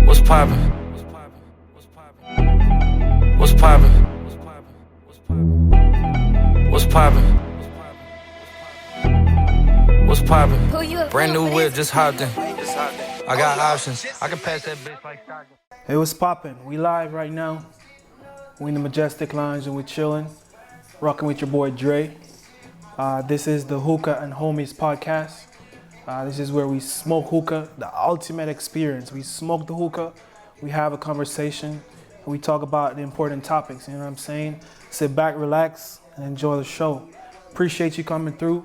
What's poppin'? What's poppin'? What's poppin'? What's poppin'? Brand new whip, just hopped in. I got options. I can pass that bitch like shotgun. Hey, what's poppin'? We live right now. We in the Majestic Lounge and we chillin', rocking with your boy Dre. This is the Hookah and Homies podcast. This is where we smoke hookah, the ultimate experience. We smoke the hookah, we have a conversation, and we talk about the important topics, you know what I'm saying? Sit back, relax, and enjoy the show. Appreciate you coming through,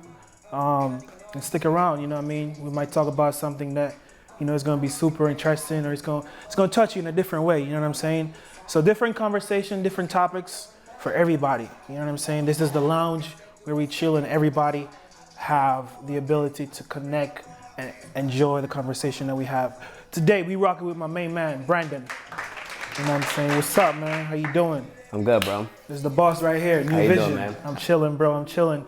and stick around, you know what I mean? We might talk about something that, you know, is gonna be super interesting, or it's gonna touch you in a different way, you know what I'm saying? So different conversation, different topics for everybody, you know what I'm saying? This is the lounge where we chill and everybody have the ability to connect and enjoy the conversation that we have. Today, we rocking with my main man, Brandon. You know what I'm saying? What's up, man? How you doing? I'm good, bro. This is the boss right here, New How you Vision. doing, man? I'm chilling, bro. I'm chilling.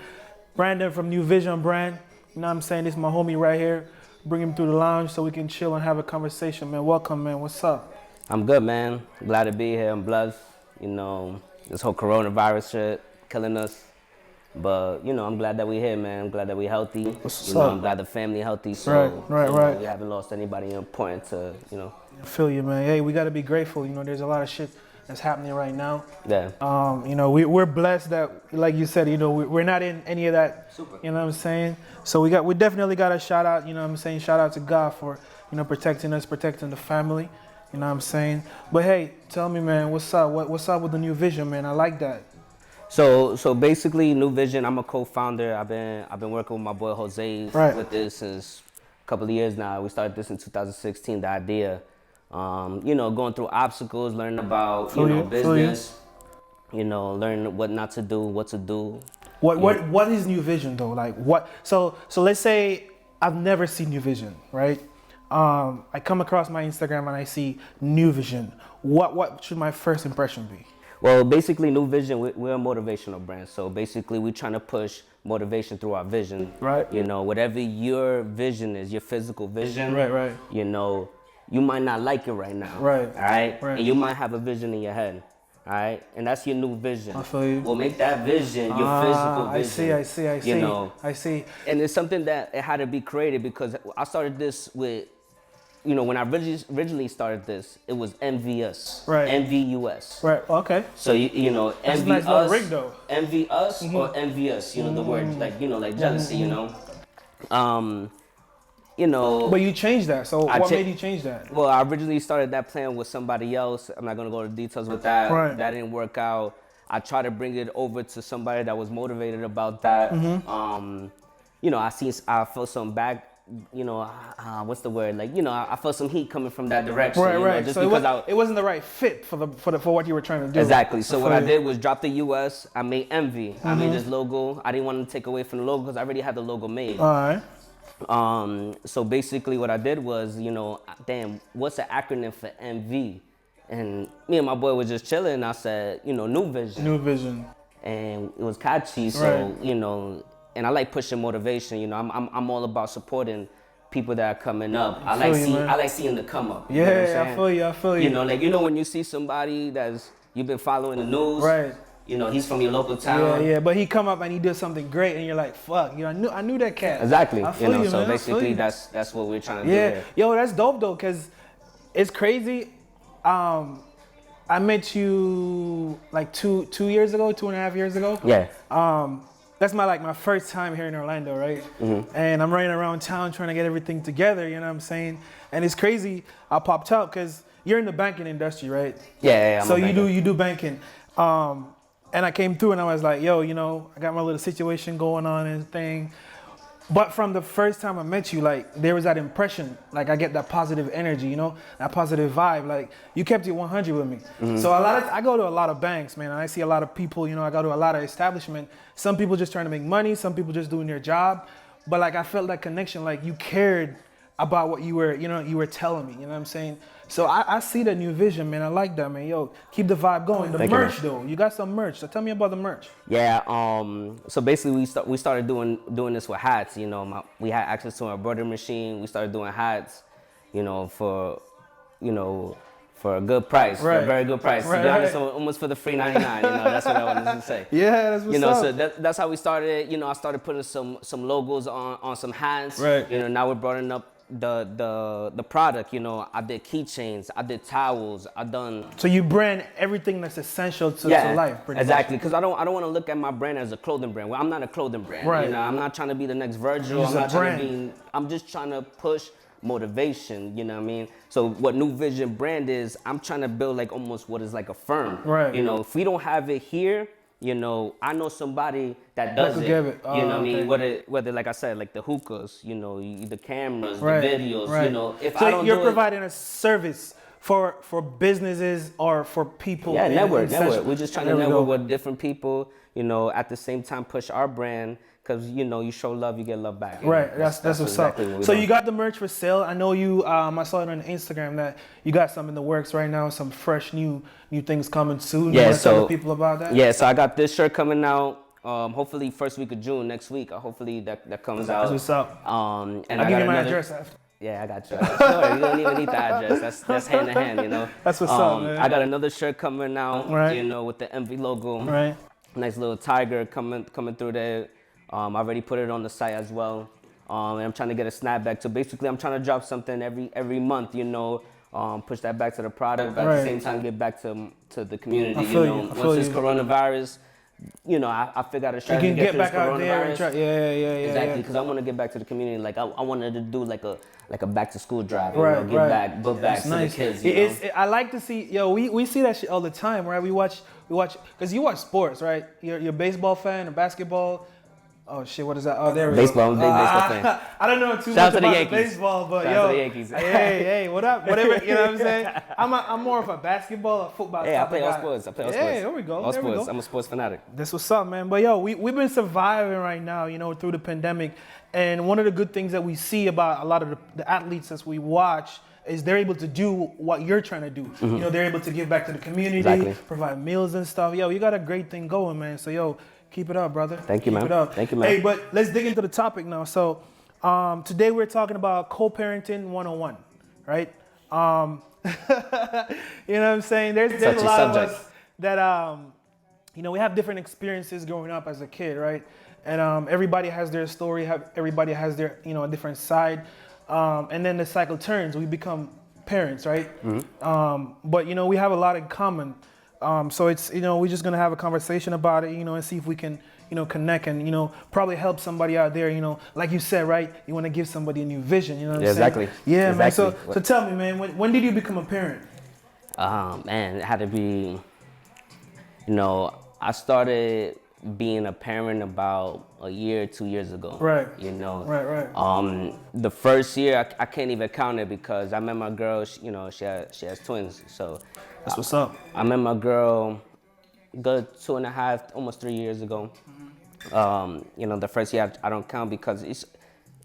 Brandon from New Vision brand. You know what I'm saying? This is my homie right here. Bring him through the lounge so we can chill and have a conversation, man. Welcome, man. What's up? I'm good, man. Glad to be here. I'm blessed. You know, this whole coronavirus shit killing us. But, you know, I'm glad that we're here, man. I'm glad that we're healthy. What's you know, up? I'm glad the family healthy. So, Right. We haven't lost anybody important to, you know. I feel you, man. Hey, we got to be grateful. You know, there's a lot of shit that's happening right now. Yeah. You know, we're blessed that, like you said, you know, we're not in any of that. Super. You know what I'm saying? So we definitely got a shout out. You know what I'm saying? Shout out to God for, you know, protecting us, protecting the family. You know what I'm saying? But hey, tell me, man, what's up? What's up with the New Vision, man? I like that. So basically, New Vision. I'm a co-founder. I've been working with my boy Jose with this since a couple of years now. We started this in 2016. The idea, you know, going through obstacles, learning about business, you know, learning what not to do, what to do. What is New Vision though? Like what? So let's say I've never seen New Vision, right? I come across my Instagram and I see New Vision. What should my first impression be? Well, basically, New Vision, we're a motivational brand. So basically, we're trying to push motivation through our vision. Right. You know, whatever your vision is, your physical vision. Right. You know, you might not like it right now. Right. All right. Right. And you might have a vision in your head. All right. And that's your new vision. I feel you. We'll make that vision your physical vision. I see. You know, I see. And it's something that it had to be created because I started this with, you know, when I originally started this, it was MVS. Right. MVUS. Right. Okay. So you know, That's envy a nice little us, rig, though. envy us or envious. You know the word, like, you know, like jealousy. You know, you know. But you changed that. So what made you change that? Well, I originally started that plan with somebody else. I'm not gonna go into details with that. Right. That didn't work out. I tried to bring it over to somebody that was motivated about that. You know, I felt some back. You know, what's the word? Like, you know, I felt some heat coming from that direction. Right. You know, just so because it wasn't the right fit for what you were trying to do. Exactly. So what I did was drop the US. I made Envy. I made this logo. I didn't want to take away from the logo because I already had the logo made. All right. So basically what I did was, you know, damn, what's the acronym for MV? And me and my boy was just chilling. And I said, you know, New Vision. New Vision. And it was catchy. So, you know, and I like pushing motivation. You know, I'm all about supporting people that are coming up. I like seeing the come up. Yeah, you know what I'm saying? I feel you. You know, like, you know, when you see somebody you've been following the news. Right. You know, he's from your local town. Yeah. But he come up and he did something great, and you're like, fuck. You know, I knew that cat. Exactly. I feel you know, you, so man. basically that's what we're trying to do Yeah. here. Yo, that's dope though, cause it's crazy. I met you like 2.5 years ago. Yeah. That's my first time here in Orlando, right? And I'm running around town trying to get everything together, you know what I'm saying? And it's crazy, I popped up because you're in the banking industry, right? Yeah. So you do banking. And I came through and I was like, yo, you know, I got my little situation going on and thing. But from the first time I met you, like, there was that impression, like, I get that positive energy, you know, that positive vibe. Like, you kept it 100 with me. So I go to a lot of banks, man, and I see a lot of people, you know, I go to a lot of establishment. Some people just trying to make money, some people just doing their job. But, like, I felt that connection, like, you cared about what you were telling me, you know what I'm saying? So I see the New Vision, man. I like that, man. Yo, keep the vibe going. The merch, though. You got some merch. So tell me about the merch. Yeah. So basically, we started doing this with hats. You know, we had access to an embroidery machine. We started doing hats. You know, for you know, for a good price, for Right. a very good price. Right, To be honest, right. almost for the free 99. You know, that's what I wanted to say. Yeah, that's what's You know, up. so that's how we started. You know, I started putting some logos on some hats. Right. You know, now we're broadening up the product. You know, I did keychains, I did towels, I done. So you brand everything that's essential to life, pretty exactly. much. Because I don't want to look at my brand as a clothing brand. Well, I'm not a clothing brand. Right. You know, I'm not trying to be the next Virgil. Just I'm a not trying to brand. be. I'm just trying to push motivation. You know what I mean? So what New Vision brand is, I'm trying to build like almost what is like a firm. Right. You know, if we don't have it here, you know, I know somebody that does could it. give it. Oh, you know what I okay. mean? Whether like I said, like the hookahs, you know, the cameras, Right. the videos, Right. you know. If so I don't you're do providing a service for businesses or for people. yeah, in network. essential- We're just trying There to we network go. with different people, you know, at the same time push our brand, because, you know, you show love, you get love back. You Right, know? that's what's exactly up. what we're So doing. you got the merch for sale. I know you. I saw it on Instagram that you got some in the works right now. Some fresh new things coming soon. You Yeah, wanna tell so the people about that. yeah, so I got this shirt coming out. Hopefully first week of June next week. Hopefully that comes out. That's what's up. And I'll I give got you my another- address after. Yeah, I got you. Sure, you don't even need the address. That's hand to hand, you know. That's what's up, man. I got another shirt coming out, Right. you know, with the MV logo. Right. Nice little tiger coming through there. I already put it on the site as well. And I'm trying to get a snapback. So basically, I'm trying to drop something every month, you know. Push that back to the product, but at Right. the same time, get back to the community. I feel you know, you. I feel once this you. coronavirus, you know, I figured out a You strategy can to get through back this out there and coronavirus. try. Yeah. Exactly, because I want to get back to the community. Like I wanted to do like a back to school drive. You Right, know, give right. back, book back That's to nice. the kids. I like to see. Yo, we see that shit all the time, right? We watch because you watch sports, right? You're a baseball fan, a basketball. Oh shit, what is that? Oh, there we Baseball, I'm a go. big baseball fan. I don't know too Shout out much to the about the Yankees. baseball, but Shout yo, out to the Yankees. hey, what up? Whatever, you know what I'm saying? I'm more of a basketball or football. Hey, I type play of all guy. sports. I play all Yeah, sports. there we go. All there we sports. go. I'm a sports fanatic. That's what's up, man. But yo, we've been surviving right now, you know, through the pandemic. And one of the good things that we see about a lot of the athletes as we watch is they're able to do what you're trying to do. You know, they're able to give back to the community, Exactly. provide meals and stuff. Yo, you got a great thing going, man. So yo, keep it up, brother. Thank you, Keep man. it up. Thank you, man. Hey, but let's dig into the topic now. So today we're talking about co-parenting 101, right? You know what I'm saying? There's a Touchy lot subject. of us that you know, we have different experiences growing up as a kid, right? And everybody has their story. Everybody has their, you know, a different side. And then the cycle turns. We become parents, right? But you know, we have a lot in common. So it's, you know, we're just gonna have a conversation about it, you know, and see if we can, you know, connect and, you know, probably help somebody out there. You know, like you said, right? You want to give somebody a new vision. You know what I'm saying? Exactly. Yeah, Exactly. man. So tell me, man, when did you become a parent? Man, it had to be, you know, I started being a parent about a year, 2 years ago. Right. You know. Right. The first year I can't even count it because I met my girl. You know, she has twins. So That's what's up. I met my girl good 2.5, almost 3 years ago. You know, the first year I don't count because it's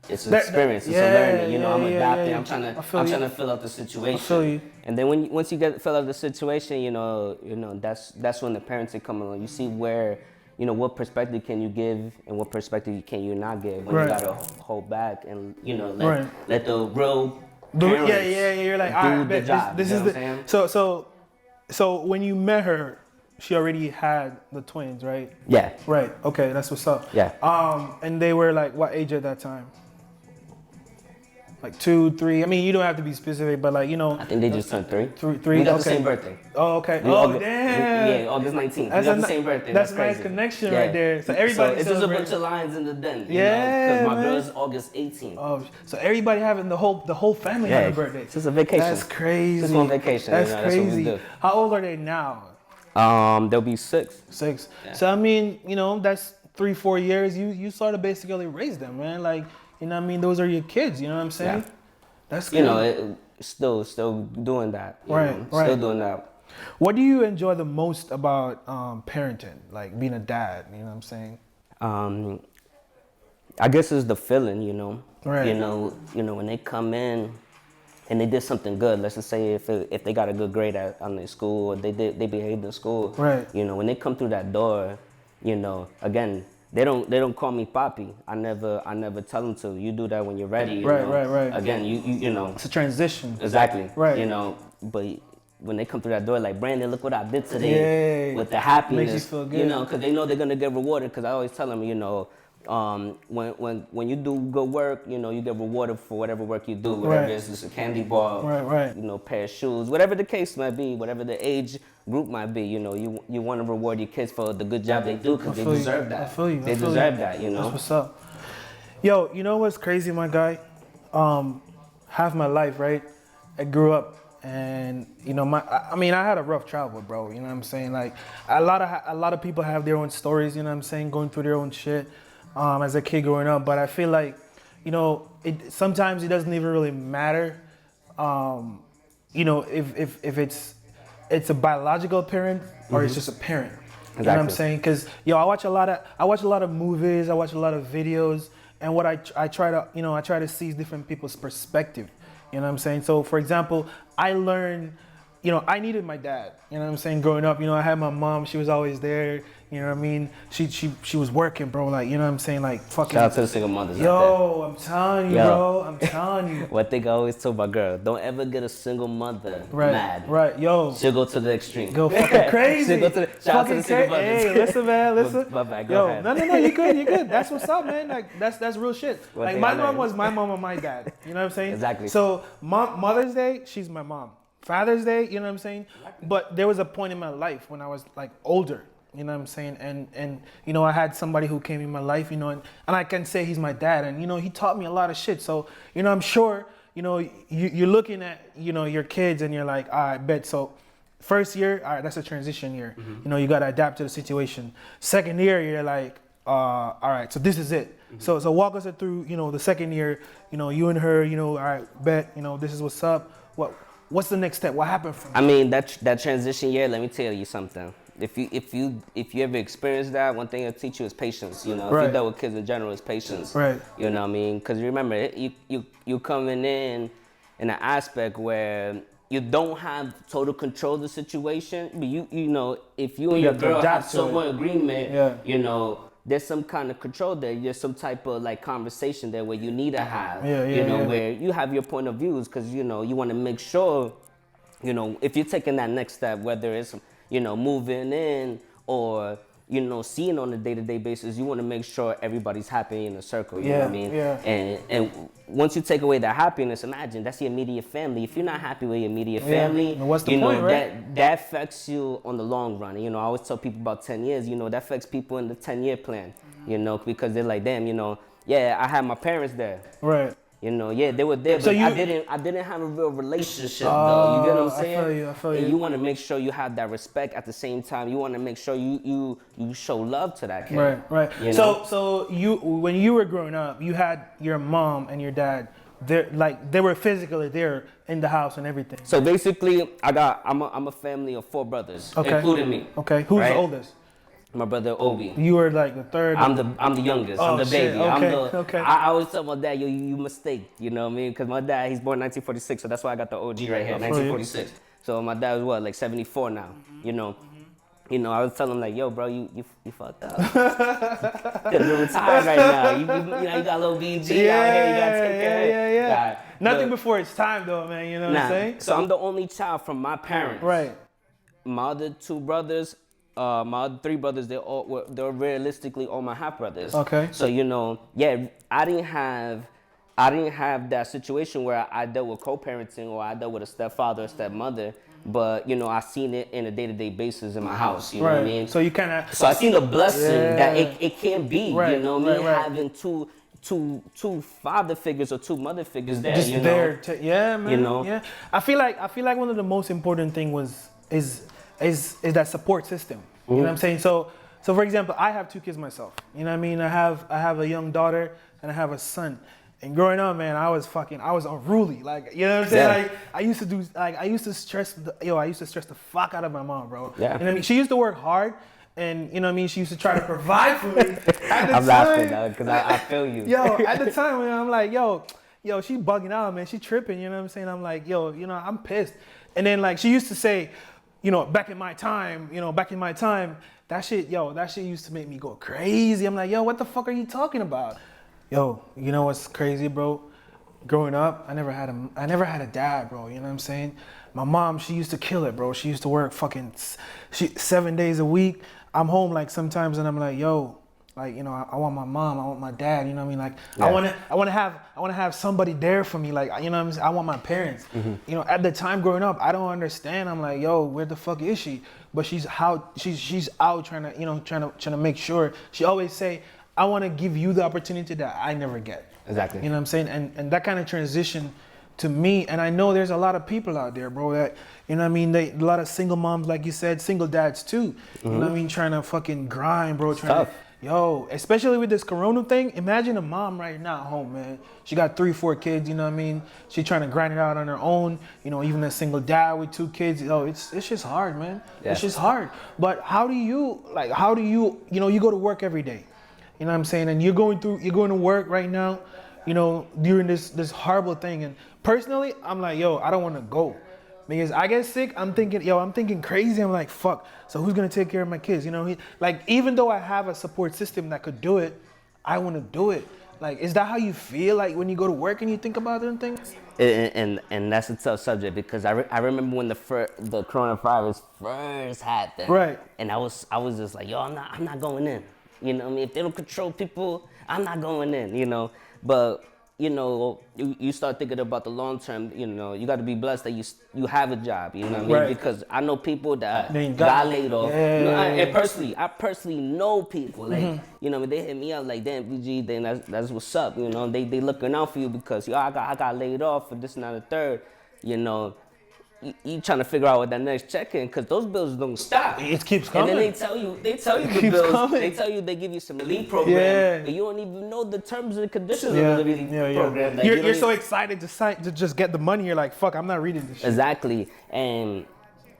an experience. It's a learning. You know, I'm adapting. yeah. I'm trying I feel to you. fill out the situation. I feel you. And then once you fill out the situation, you know, that's when the parenting come along. You see where, you know, what perspective can you give and what perspective can you not give when Right. you gotta hold back and, you know, Right. let the real Yeah, parents you're like, do all right, the job. This you is know the. what I'm saying? So when you met her, she already had the twins, right? Yeah. Right. Okay, that's what's up. Yeah. And they were like what age at that time? Like 2, 3. I mean, you don't have to be specific, but like, you know. I think they just turned 3. Three. We got the Okay. same birthday. Oh, okay. We Oh, August, damn. Yeah, August 19th. That's we got a the ni- same birthday. that's a crazy. nice connection right there. So everybody it's just a celebrating. bunch of lines in the den. Yeah, Because my man. girl's August 18th. Oh, so everybody having the whole family Yeah, having a birthday. it's just a vacation. That's crazy. Just on vacation, That's you know, that's what we crazy. do. How old are they now? They'll be 6. 6. Yeah. So I mean, you know, that's 3, 4 years. You sort of basically raised them, man. Like, you know what I mean? Those are your kids. You know what I'm saying? Yeah. That's You good. know, still doing that. you Right, know, right. Still doing that. What do you enjoy the most about parenting? Like being a dad. You know what I'm saying? I guess it's the feeling, you know. Right. You know when they come in and they did something good. Let's just say if they got a good grade on their school or they behaved in school. Right. You know, when they come through that door, you know, again, they don't call me papi. I never tell them to. You do that when you're ready. You right, know? right, right. Again, you know. It's a transition. Exactly. Right. You know, but when they come through that door, like, Brandon, look what I did today. With the happiness. Makes you feel good. You know, because they know they're gonna get rewarded. Because I always tell them, you know, when you do good work, you know, you get rewarded for whatever work you do. Whatever it is, it's a candy bar. Right. You know, pair of shoes, whatever the case might be, whatever the age group might be. You know, you want to reward your kids for the good job they do because they deserve that. I feel you. They deserve that. You know. That's what's up. Yo, you know what's crazy, my guy? Half my life, right? I grew up. And you know, I mean, I had a rough childhood, bro. You know what I'm saying? Like a lot of people have their own stories. You know what I'm saying? Going through their own shit as a kid growing up. But I feel like, you know, sometimes it doesn't even really matter. You know, if it's a biological parent or it's just a parent. You know what I'm saying? Because I watch a lot of movies. I watch a lot of videos, and what I try to see different people's perspective. You know what I'm saying? So, for example, I learned, you know, I needed my dad. You know what I'm saying? Growing up, you know, I had my mom. She was always there. You know what I mean? She was working, bro. Like, you know what I'm saying? Like, fucking. Shout out to the single mothers out there. I'm telling you, bro. I'm telling you. One thing I always tell my girl, don't ever get a single mother mad. Right, yo. She'll go to the extreme. Go fucking crazy. She'll go to the, shout out to the single mothers. Hey, listen, man, listen. My bad, go ahead. No, you're good. That's what's up, man. Like, that's real shit. Like, my mom was my mom and my dad. You know what I'm saying? Exactly. So, Mother's Day, she's my mom. Father's Day, you know what I'm saying? But there was a point in my life when I was, like, older. You know what I'm saying? And you know, I had somebody who came in my life, you know, and I can say he's my dad. And, you know, he taught me a lot of shit. So, you know, I'm sure, you know, you're looking at, you know, your kids and you're like, all right, bet. So first year, all right, that's a transition year. Mm-hmm. You know, you got to adapt to the situation. Second year, you're like, all right, so this is it. Mm-hmm. So walk us through, you know, the second year, you know, you and her, you know, all right, bet, you know, this is what's up. What's the next step? What happened from I mean, that transition year, let me tell you something. If you ever experience that, one thing it'll teach you is patience. You know, if you dealt with kids in general, it's patience. Right. You know what I mean? Because remember, you coming in an aspect where you don't have total control of the situation, but you know, if you and your girl have somewhat agreement, you know, there's some kind of control there. There's some type of like conversation there where you need to have, you know, where you have your point of views because, you know, you want to make sure, you know, if you're taking that next step, whether it's, you know, moving in or, you know, seeing on a day-to-day basis, you want to make sure everybody's happy in a circle, you know what I mean? Yeah. And once you take away that happiness, imagine, that's your immediate family. If you're not happy with your immediate family, what's the you point, know, right? that affects you on the long run. You know, I always tell people about 10 years, you know, that affects people in the 10-year plan, you know, because they're like, damn, you know, I had my parents there. Right. You know, they were there, but so I didn't have a real relationship though. You get what I'm saying? I feel you. And you want to make sure you have that respect at the same time. You want to make sure you show love to that kid. Right. You know? So you, when you were growing up, you had your mom and your dad. They were physically there in the house and everything. So basically, I'm a family of 4 brothers, including me. Okay. Who's the oldest? My brother Obi. You were like the third. I'm the youngest. I'm the baby. Okay. I always tell my dad, you mistake. You know what I mean? Because my dad, he's born 1946, so that's why I got the OG right here, 1946. So my dad was what, like 74 now. You know. You know, I was telling him like, yo, bro, you fucked up. You're retired right now. You know, you got a little BG out here. You gotta take care of it. Yeah. Nothing before it's time though, man. You know what I'm saying? So I'm the only child from my parents. Right. My other 2 brothers. My other 3 brothers, they're realistically all my half brothers. Okay. So you know, I didn't have that situation where I dealt with co-parenting or I dealt with a stepfather or stepmother. But you know, I seen it in a day-to-day basis in my house. You know what I mean? So you kind of. So I seen the blessing that it can be. Right. You know, me having two father figures or 2 mother figures there. Just you know? there. Man. You know. Yeah. I feel like one of the most important thing is that support system. You know what I'm saying? So for example, I have 2 kids myself. You know what I mean? I have a young daughter and I have a son. And growing up, man, I was unruly. Like, you know what I'm saying? Like, I used to stress the fuck out of my mom, bro. Yeah. You know what I mean? She used to work hard. And, you know what I mean, she used to try to provide for me. I'm laughing now because I feel you. Yo, at the time, when I'm like, yo, she bugging out, man. She tripping, you know what I'm saying? I'm like, yo, you know, I'm pissed. And then, like, she used to say, back in my time, that shit used to make me go crazy. I'm like, yo, what the fuck are you talking about? Yo, you know what's crazy, bro? Growing up, I never had a dad, bro. You know what I'm saying? My mom, she used to kill it, bro. She used to work 7 days a week. I'm home like sometimes, and I'm like, yo, like, I want my mom, I want my dad. You know what I mean? Like, yeah. I want to have somebody there for me. Like, you know what I'm saying? I want my parents. Mm-hmm. At the time growing up, I don't understand. I'm like, yo, where the fuck is she? But she's out trying to make sure. She always say, I want to give you the opportunity that I never get. Exactly. You know what I'm saying? And that kind of transition to me, and I know there's a lot of people out there, bro, that, you know what I mean, a lot of single moms, like you said, single dads too. Mm-hmm. You know what I mean? Trying to fucking grind, bro. Yo, especially with this corona thing, imagine a mom right now at home, man. She got 3-4 kids, you know what I mean? She trying to grind it out on her own, even a single dad with 2 kids. It's just hard, man. Yeah. It's just hard. But how do you, you go to work every day. You know what I'm saying? And you're going to work right now, during this horrible thing. And personally, I'm like, yo, I don't want to go. Because I get sick, I'm thinking crazy. I'm like, fuck. So who's gonna take care of my kids? Even though I have a support system that could do it, I want to do it. Like, is that how you feel? Like when you go to work and you think about them things? And that's a tough subject because I remember when the coronavirus first happened. Right. And I was just like, yo, I'm not going in. You know what I mean? If they don't control people, I'm not going in. But you start thinking about the long term. You got to be blessed that you have a job. You know what I mean? Right. Because I know people that got laid off. And I personally know people. Like, they hit me up like, damn, BG, then that's what's up. They looking out for you because I got laid off for this and that and the third. You trying to figure out what that next check in, because those bills don't stop. It keeps coming. And then they tell you the bills. Coming. They tell you they give you some relief program, but you don't even know the terms and conditions of the relief program. Like, you're so excited to just get the money. You're like, fuck, I'm not reading this shit. Exactly, and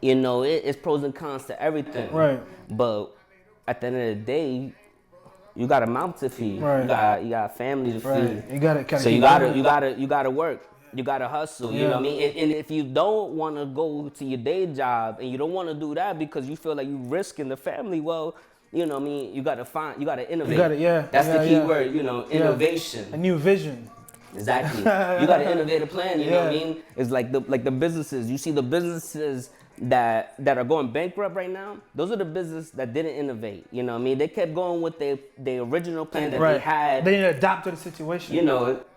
it's pros and cons to everything. Right. But at the end of the day, you got a mouth to feed. Right. You got a family to feed. You gotta. So you gotta work. You gotta hustle, you know what I mean? And if you don't want to go to your day job and you don't want to do that because you feel like you risking the family, well, you know what I mean? You gotta innovate. That's the key word, innovation. A new vision. Exactly. You gotta innovate a plan, you know what I mean? It's like the businesses. You see the businesses that are going bankrupt right now, those are the businesses that didn't innovate. You know what I mean? They kept going with their original plan that they had. They didn't adapt to the situation.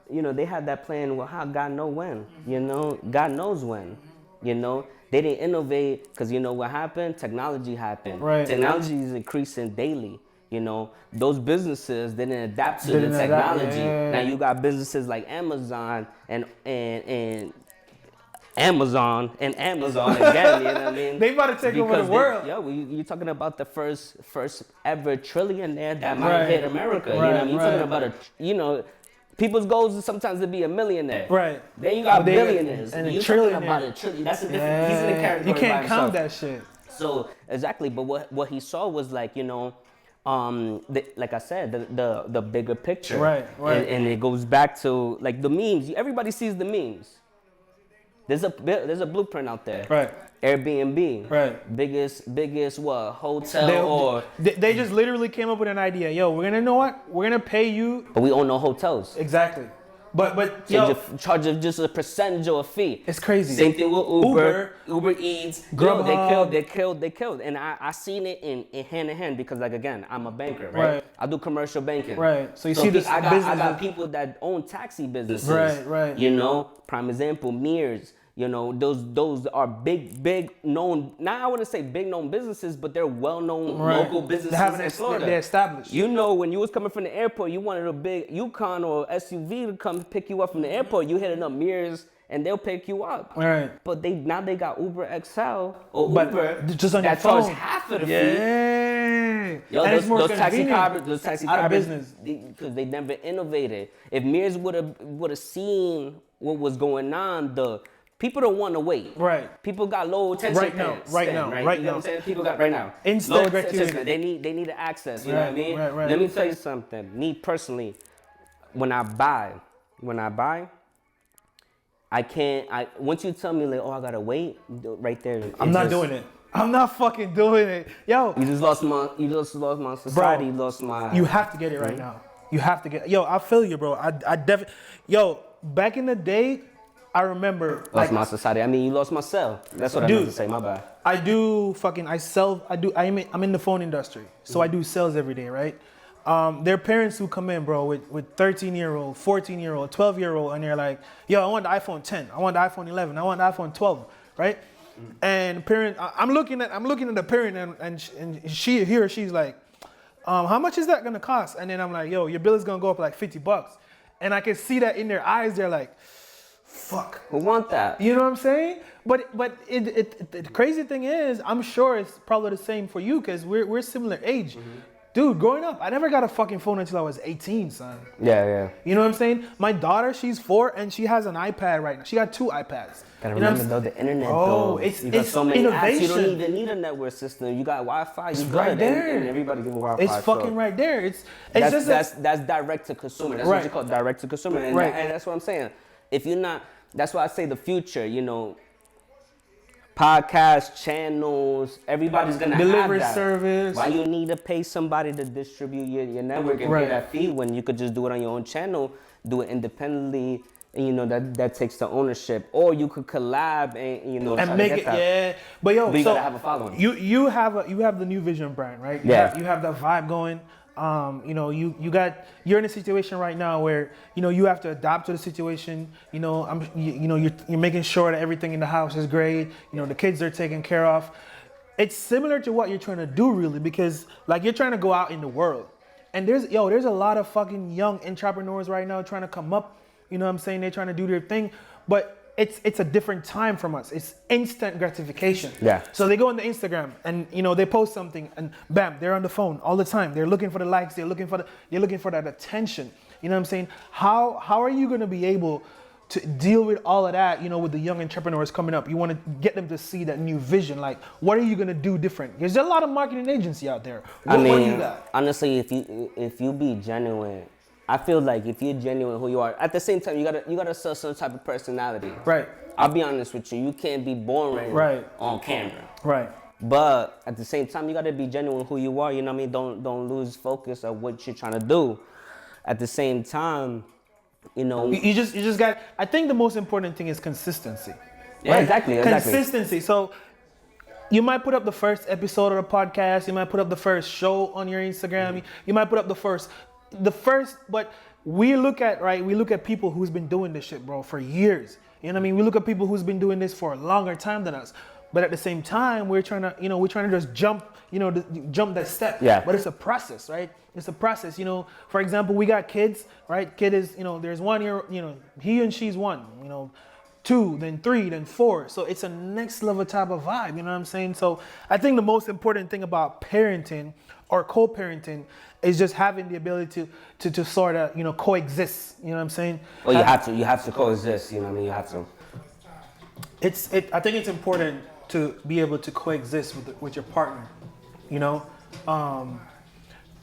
They had that plan. Well, how God know when? God knows when. They didn't innovate because what happened? Technology happened. Right. Technology is increasing daily. Those businesses didn't adapt to the technology. Now you got businesses like Amazon and Amazon again, you know what I mean? They about to take over the world. You're talking about the first ever trillionaire that might hit America. You know what I mean? You're talking about people's goals is sometimes to be a millionaire. Right. Then you got billionaires. And you're a trillionaire. talking about a trillion. That's a different. He's in the category. You can't count that shit. So exactly, but what he saw was like like I said, the bigger picture. Right. And it goes back to like the memes. Everybody sees the memes. There's a blueprint out there. Right. Airbnb. Right. Biggest what? Hotel they just literally came up with an idea. Yo, we're gonna pay you. But we own no hotels. Exactly. But charge of just a percentage or a fee. It's crazy. Same thing with Uber Eats. They killed. And I seen it in hand in hand because, like, again, I'm a banker, right? I do commercial banking. Right. So you see this business. I got people that own taxi businesses. Right. Prime example, Mears. Those are big known. Now I wouldn't say big known businesses, but they're well known local businesses in Florida. They're established. When you was coming from the airport, you wanted a big Yukon or SUV to come pick you up from the airport. You hitting up Mears and they'll pick you up. Right. But now they got Uber XL or Uber just on your that phone. charge half of the fee. Yeah. And those taxi out of business because they never innovated. If Mears would have seen what was going on, people don't want to wait. Right. People got low attention spans. Right now. You know what I'm saying? People got right now. Instant gratuity. They need the access. You know what I mean? Right. Let me tell you something. Me personally, when I buy, I can't. Once you tell me like, oh, I gotta wait, right there. I'm not doing it. I'm not fucking doing it. Yo. You just lost my society. Bro, you lost my... You have to get it right now. You have to get... Yo, I feel you, bro. I definitely... Yo, back in the day, I remember... Lost my society. I mean, you lost my cell. That's what I meant to say. My bad. I do fucking... I'm in the phone industry. So I do sales every day, right? There are parents who come in, bro, with 13-year-old, 14-year-old, 12-year-old, and they're like, yo, I want the iPhone 10. I want the iPhone 11. I want the iPhone 12, right? And parent, I'm looking at the parent, and he or she's like, how much is that gonna cost? And then I'm like, yo, your bill is gonna go up like $50. And I can see that in their eyes. They're like, fuck. Who want that? You know what I'm saying? But the crazy thing is, I'm sure it's probably the same for you because we're similar age. Dude, growing up, I never got a fucking phone until I was 18, son. Yeah. You know what I'm saying? My daughter, she's 4, and she has an iPad right now. She got 2 iPads. Gotta remember, though, the internet, though. It's so many innovation. apps. You don't even need a network system. You got Wi-Fi. It's right there. And everybody get Wi-Fi. It's fucking right there. That's direct to consumer. That's what you call direct to consumer. And, and that's what I'm saying. If you're not, that's why I say the future, you know, podcast channels, everybody's gonna delivery have that. Service. Why you need to pay somebody to distribute your network and pay that fee when you could just do it on your own channel, do it independely, and you know that takes the ownership. Or you could collab and you know and make it that. But yo, but you so gotta have a following. You have the New Vision brand, right? You have that vibe going. You know, you're in a situation right now where, you know, you have to adapt to the situation. You know, you're making sure that everything in the house is great. You know, the kids are taken care of. It's similar to what you're trying to do, really, because like you're trying to go out in the world, and there's a lot of fucking young entrepreneurs right now trying to come up. You know what I'm saying? They're trying to do their thing, but it's a different time from us. It's instant gratification. Yeah. So they go on the Instagram and you know they post something and bam, they're on the phone all the time. They're looking for the likes. They're looking for that attention. You know what I'm saying? How are you going to be able to deal with all of that? You know, with the young entrepreneurs coming up, you want to get them to see that new vision. Like, what are you going to do different? There's a lot of marketing agency out there. What do you got? Honestly, if you be genuine. I feel like if you're genuine who you are, at the same time you gotta sell some type of personality. Right. I'll be honest with you. You can't be boring on camera. Right. But at the same time, you gotta be genuine who you are. You know what I mean? Don't lose focus of what you're trying to do. At the same time, you know. You just got. I think the most important thing is consistency. Yeah, exactly. Consistency. So you might put up the first episode of the podcast. You might put up the first show on your Instagram. You might put up the first, but we look at people who's been doing this shit, bro, for years. You know what I mean? We look at people who's been doing this for a longer time than us. But at the same time, we're trying to just jump that step. Yeah. But it's a process, right? It's a process. You know, for example, we got kids, right? Kid is, you know, there's 1 year, you know, he and she's 1, you know, 2, then 3, then 4. So it's a next level type of vibe. You know what I'm saying? So I think the most important thing about parenting or co-parenting is just having the ability to sort of, you know, coexist. You know what I'm saying? Well, you have to coexist. You know what I mean? You have to. I think it's important to be able to coexist with your partner. You know,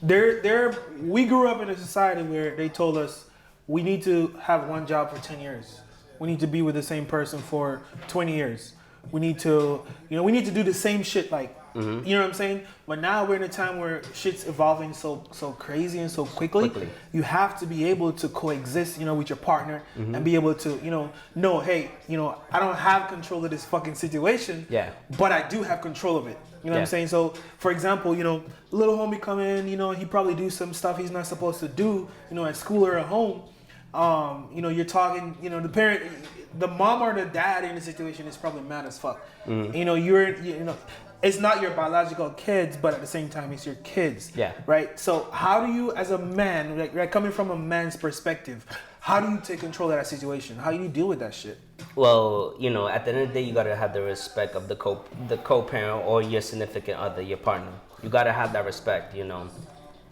we grew up in a society where they told us we need to have one job for 10 years. We need to be with the same person for 20 years. We need to do the same shit, like, you know what I'm saying? But now we're in a time where shit's evolving so crazy and so quickly. You have to be able to coexist, you know, with your partner and be able to, you know, hey, you know, I don't have control of this fucking situation, but I do have control of it. You know what I'm saying? So, for example, you know, little homie come in, you know, he probably do some stuff he's not supposed to do, you know, at school or at home. You know, you're talking, you know, the mom or the dad in the situation is probably mad as fuck. You know, you know, it's not your biological kids, but at the same time, it's your kids. Yeah. Right? So how do you, as a man, like coming from a man's perspective, how do you take control of that situation? How do you deal with that shit? Well, you know, at the end of the day, you gotta have the respect of the co-parent or your significant other, your partner. You gotta have that respect, you know.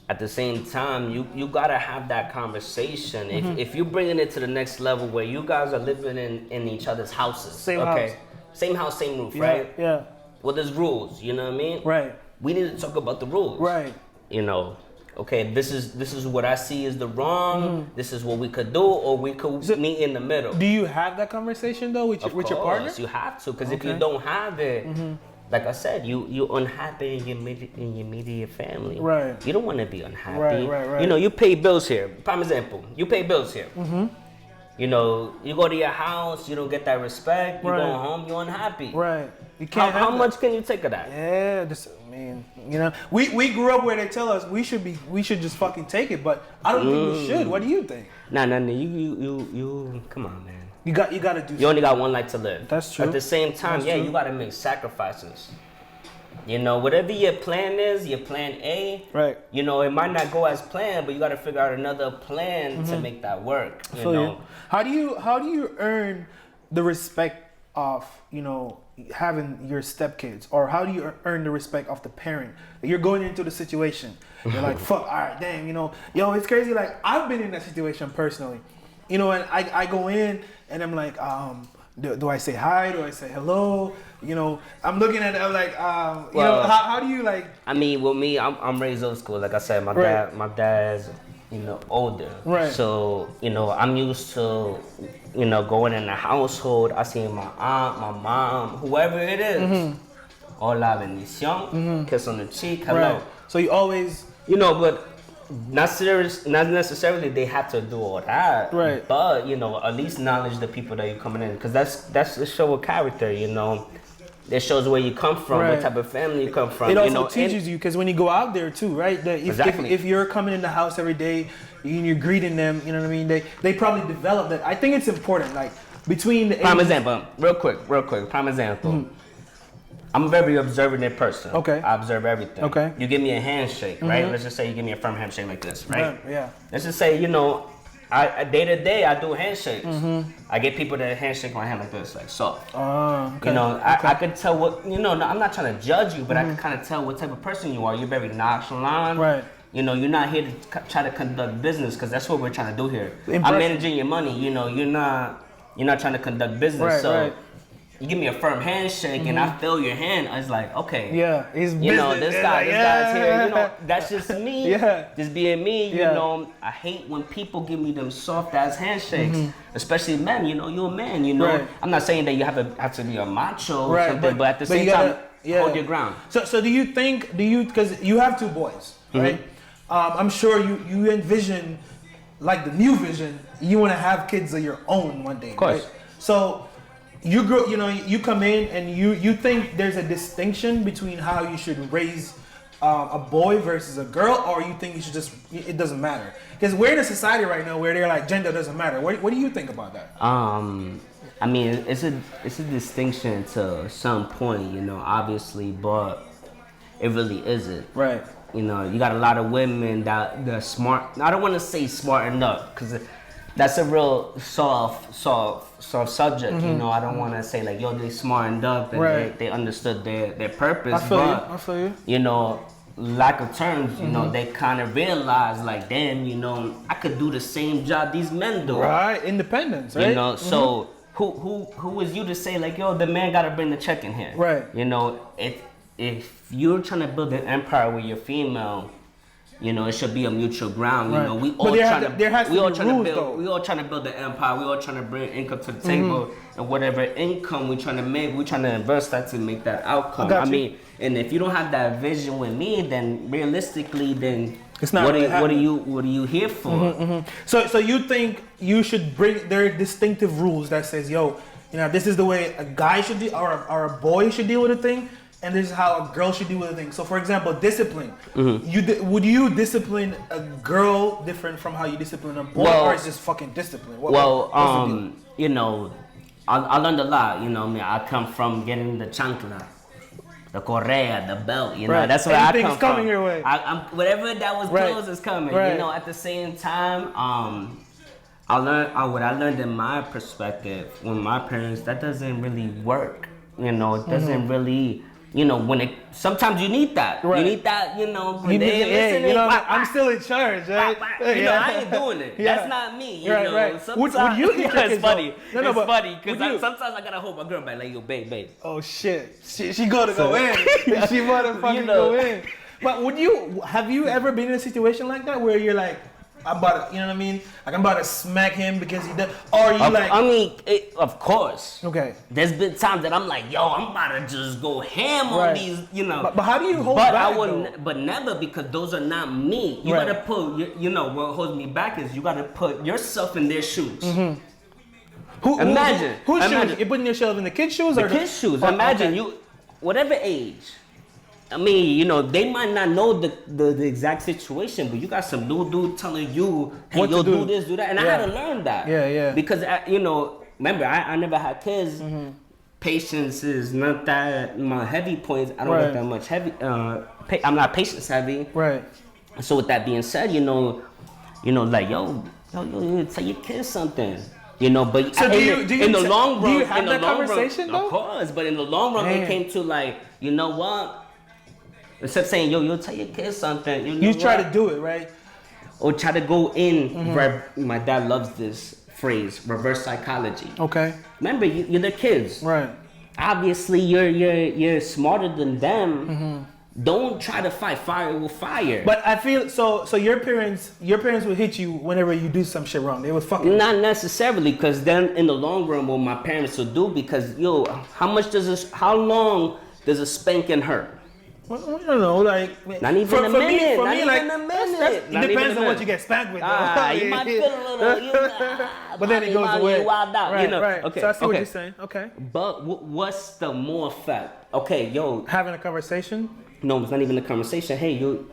At the same time, you gotta have that conversation. If you're bringing it to the next level where you guys are living in each other's houses. Same house, same roof, right? Yeah. Well, there's rules, you know what I mean? Right. We need to talk about the rules. Right. You know, okay, this is what I see is the wrong. This is what we could do, or we could meet in the middle. Do you have that conversation though with your partner? You have to, because if you don't have it, like I said, you unhappy in your immediate family. Right. You don't want to be unhappy. Right. You know, you pay bills here. Prime example, you pay bills here. Mm-hmm. You know, you go to your house, you don't get that respect. You go home, you're unhappy. Right. You can't. How much can you take of that? Yeah, you know, we grew up where they tell us we should just fucking take it, but I don't think we should. What do you think? Nah, you come on, man. You gotta do. You only got one life to live. That's true. At the same time, you gotta make sacrifices. You know, whatever your plan is, your plan A. Right. You know, it might not go as planned, but you gotta figure out another plan to make that work. You know. How do you earn the respect of, you know, having your stepkids, or how do you earn the respect of the parent? You're going into the situation. You're like, fuck, all right, damn, you know, yo, it's crazy. Like, I've been in that situation personally, you know, and I go in and I'm like, do I say hi? Do I say hello? You know, I'm looking at it, I'm like, you know, how do you like? I mean, with me, I'm raised old school. Like I said, my dad's, you know, older. Right. So, you know, I'm used to, you know, going in the household. I see my aunt, my mom, whoever it is. Hola, bendición. Kiss on the cheek. Hello. Right. So you always, you know, but not necessarily they have to do all that. Right. But, you know, at least acknowledge the people that you're coming in, because that's a show of character. You know. It shows where you come from, what type of family you come from. It also you know, teaches you, because when you go out there too, right? That if you're coming in the house every day and you're greeting them, you know what I mean? They probably develop that. I think it's important, like between the prime example, real quick. Prime example. I'm a very observant person. Okay. I observe everything. Okay. You give me a handshake, right? Let's just say you give me a firm handshake like this, right? Yeah. Let's just say, you know, I day to day I do handshakes. I get people to handshake my hand like this, like soft. Okay. You know, I could tell what, you know, I'm not trying to judge you, but I can kind of tell what type of person you are. You're very nonchalant. Right. You know, you're not here to try to conduct business, because that's what we're trying to do here. Impressive. I'm managing your money. You know, you're not trying to conduct business. Right. You give me a firm handshake and I feel your hand. I was like, okay. Yeah, it's business. You know, this guy's here. You know, that's just me. Just being me. You know, I hate when people give me them soft ass handshakes, especially men. You know, you're a man. You know, I'm not saying that you have to be a macho or something, but at the same time, hold your ground. So do you because you have two boys, right? I'm sure you envision, like the new vision, you want to have kids of your own one day, of course. Right? So you grow, you know, you come in and you think there's a distinction between how you should raise a boy versus a girl, or you think you should it doesn't matter? Because we're in a society right now where they're like, gender doesn't matter. What do you think about that? I mean, it's a distinction to some point, you know, obviously, but it really isn't. Right. You know, you got a lot of women they're smart. I don't want to say smart enough, because that's a real soft subject. You know, I don't want to say like, yo, they smartened up and they understood their purpose. I feel you. You know, lack of terms, you know, they kind of realize like, damn, you know, I could do the same job these men do. Right, independence, right? You know, so who is you to say like, yo, the man got to bring the check in here? Right. You know, if you're trying to build an empire with your female, you know, it should be a mutual ground. You know, we all trying to build the empire. We all trying to bring income to the table, and whatever income we trying to make, we trying to invest that to make that outcome. I mean, and if you don't have that vision with me, then realistically, then it's not. What are you here for? So you think you should bring their distinctive rules that says, yo, you know, this is the way a guy should deal, or a boy should deal with a thing, and this is how a girl should deal with a thing. So, for example, discipline. Would you discipline a girl different from how you discipline a boy, or is just fucking discipline? You know, I learned a lot. You know, I mean, I come from getting the chancla, the correa, the belt. You know, that's where I come from. Coming your way. I'm whatever that was close is coming. You know, at the same time, I learned what I learned in my perspective with my parents. That doesn't really work. You know, it doesn't really. You know, sometimes you need that. You need that, you know, when you know, I'm still in charge, right? You know, I ain't doing it. That's not me, you know. Right. Would you get your it's funny. It's funny, because sometimes I gotta hold my girl back, like, yo, babe. Oh, shit. She gotta go in. She motherfucking go in. But have you ever been in a situation like that where you're like, I'm about to, you know what I mean? Like I'm about to smack him because he did. Or you like? I mean, of course. Okay. There's been times that I'm like, yo, I'm about to just go ham on these, you know. But how do you hold back? But never, because those are not me. You gotta put, you know, what holds me back is you gotta put yourself in their shoes. Mm-hmm. Whose shoes? You're putting yourself in the kids' shoes or the kids' shoes? Imagine you, whatever age. I mean, you know, they might not know the exact situation, but you got some new dude telling you, hey, yo, do this, do that. And I had to learn that. Yeah. Because, you know, remember, I never had kids. Mm-hmm. Patience is not that my heavy points. I don't get that much heavy. I'm not patience heavy. Right. So with that being said, you know, like, yo, tell your kids something. You know, but so in the long run, do you have that conversation though? Of course, but in the long run, it came to like, you know what? Instead of saying, yo, tell your kids something. You try to do it, right? Or try to go in, my dad loves this phrase, reverse psychology. Okay. Remember, you're their kids. Right. Obviously, you're smarter than them. Mm-hmm. Don't try to fight fire with fire. But I feel, so your parents will hit you whenever you do some shit wrong. They would fucking... Not necessarily, because then in the long run, what my parents will do, because, yo, how long does a spanking hurt? Well, I don't know, like... Not even a minute. For me, like, it depends on what you get spanked with, though. You might feel a little... but then it goes away. You wild out, right, you know. Right. Okay, so I see what you're saying. Okay. But what's the more effect? Okay, yo... Having a conversation? No, it's not even a conversation. Hey, you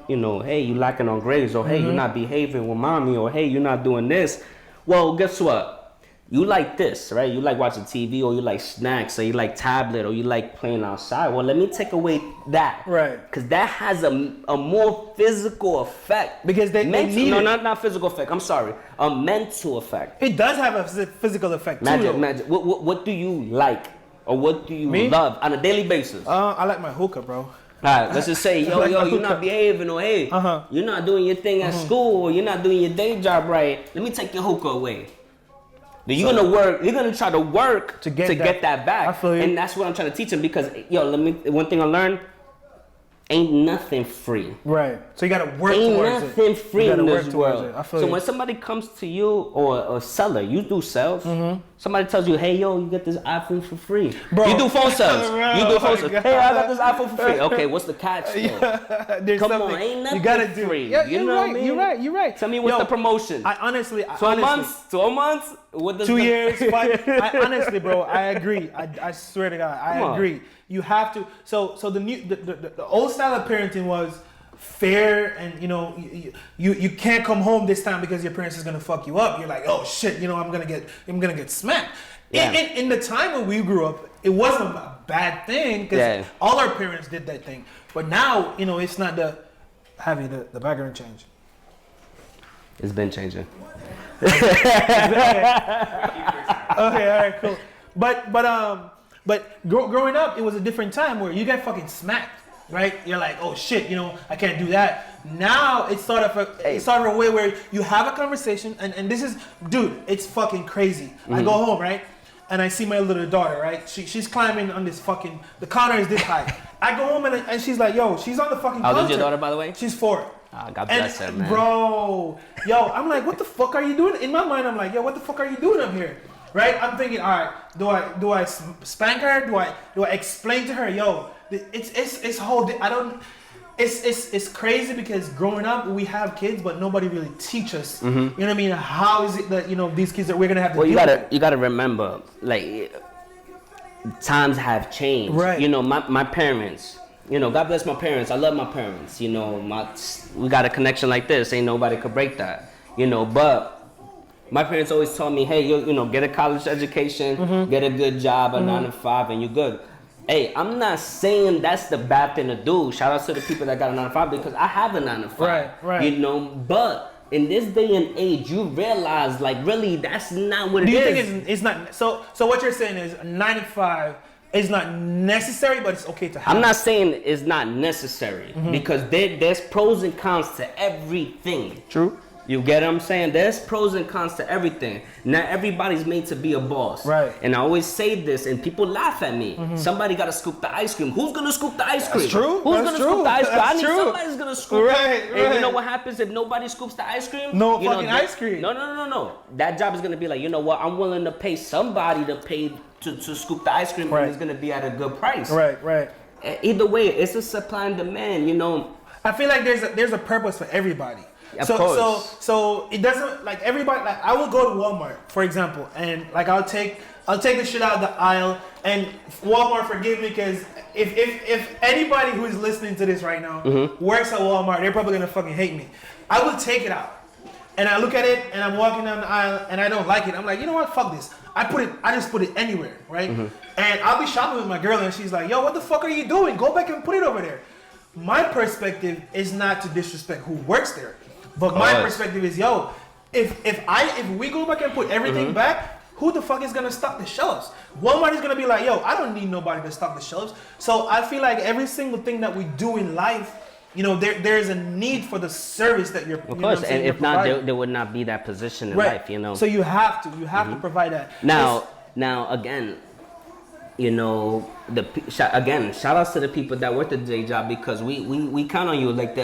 lacking on grades, or hey, you're not behaving with mommy, or hey, you're not doing this. Well, guess what? You like this, right? You like watching TV, or you like snacks, or you like tablet, or you like playing outside. Well, let me take away that. Right. Because that has a more physical effect. Because they need No, not physical effect. I'm sorry. A mental effect. It does have a physical effect, Magic. What do you like? Or what do you love on a daily basis? I like my hookah, bro. All right, let's just say, yo, you're not behaving, or hey, you're not doing your thing at school, or you're not doing your day job right. Let me take your hookah away. Then you're gonna try to work to get that back. I feel you. And that's what I'm trying to teach them, because one thing I learned, ain't nothing free. Right. So you gotta work towards it. Ain't nothing free in this world. I feel so you. when somebody comes to you, or a seller, you do sales. Somebody tells you, hey, yo, you get this iPhone for free. Bro. You do phone sales. You do phone sales. Hey, I got this iPhone for free. Okay, what's the catch though? Come on, ain't nothing you gotta do free. Yeah, you know what I mean? You're right. Tell me what's the promotion. I honestly 12 months? What does 2 years, 5. Honestly, bro, I agree. I swear to God, I agree. You have to. So the old style of parenting was fair, and you can't come home this time because your parents is gonna fuck you up. You're like, oh shit, I'm gonna get smacked. Yeah. In the time when we grew up, it wasn't a bad thing because all our parents did that thing. But now, it's not having the background change. It's been changing. Okay, all right, cool. But growing up, it was a different time where you got fucking smacked, right? You're like, oh shit, I can't do that. Now it's sort of a way where you have a conversation, and this is, dude, it's fucking crazy. I go home, right? And I see my little daughter, right? She's climbing on this fucking, the counter is this high. I go home and she's like, yo, she's on the fucking counter. How old is your daughter, by the way? She's 4. Oh, God bless her, man. Bro, I'm like, what the fuck are you doing? In my mind, I'm like, yo, what the fuck are you doing up here? Right? I'm thinking, all right, do I spank her? Do I explain to her, yo, it's whole, it's crazy because growing up we have kids, but nobody really teach us. You know what I mean? How is it that these kids that we're gonna have to? Well, you gotta remember, like, times have changed. Right. My parents. God bless my parents. I love my parents. We got a connection like this. Ain't nobody could break that. But my parents always taught me, hey, get a college education, get a good job, a 9 to 5, and you're good. Hey, I'm not saying that's the bad thing to do. Shout out to the people that got a 9 to 5, because I have a 9 to 5. Right. But in this day and age, you realize, like, really, that's not what it is. Do you think it's not? So what you're saying is 9 to 5 is not necessary, but it's okay to have. I'm not saying it's not necessary, because there's pros and cons to everything. True. You get what I'm saying? There's pros and cons to everything. Not everybody's made to be a boss. Right. And I always say this, and people laugh at me. Somebody got to scoop the ice cream. Who's going to scoop the ice cream? That's true. Who's going to scoop the ice cream? I need somebody's going to scoop it. And you know what happens if nobody scoops the ice cream? No fucking ice cream. No. That job is going to be like, you know what? I'm willing to pay somebody to pay to scoop the ice cream, and it's going to be at a good price. Right. Either way, it's a supply and demand, you know. I feel like there's a purpose for everybody. Of course. So it doesn't, like, everybody, like, I will go to Walmart, for example, and like I'll take the shit out of the aisle, and Walmart, forgive me, because if anybody who is listening to this right now works at Walmart, they're probably gonna fucking hate me. I will take it out, and I look at it, and I'm walking down the aisle, and I don't like it. I'm like, you know what? Fuck this. I just put it anywhere, right? And I'll be shopping with my girl, and she's like, yo, what the fuck are you doing? Go back and put it over there. My perspective is not to disrespect who works there. But my perspective is, yo, if we go back and put everything back, who the fuck is gonna stock the shelves? Walmart is gonna be like, yo, I don't need nobody to stock the shelves. So I feel like every single thing that we do in life, you know, there is a need for the service that you're. Of course, and if not, there would not be that position in life, you know. So you have to provide that. Now again, you know, shout outs to the people that work the day job, because we count on you, like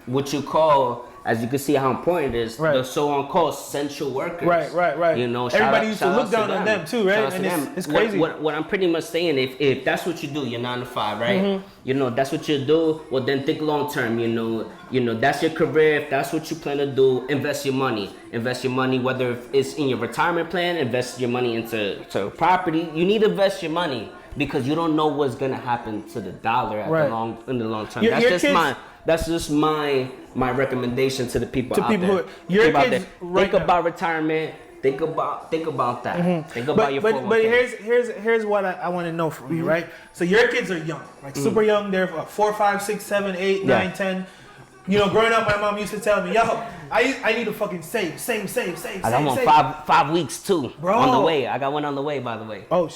what you call, as you can see how important it is, the so-called essential workers. Right. You know, everybody used to look down on them too, right? And it's crazy. What I'm pretty much saying, if that's what you do, you're 9 to 5, right? You know, that's what you do. Well, then think long term. You know, that's your career. If that's what you plan to do, invest your money. Invest your money, whether it's in your retirement plan, invest your money into property. You need to invest your money, because you don't know what's gonna happen to the dollar in the long term. That's just my recommendation to the people out there. Think about retirement. Think about that. Think about your 401k. But here's what I want to know from you, right? So your kids are young, like super young. They're 4, 5, 6, 7, 8, 9, 10. You know, growing up, my mom used to tell me, yo, I need to fucking save. I got one 5 weeks too. Bro. On the way. I got one on the way, by the way. Oh,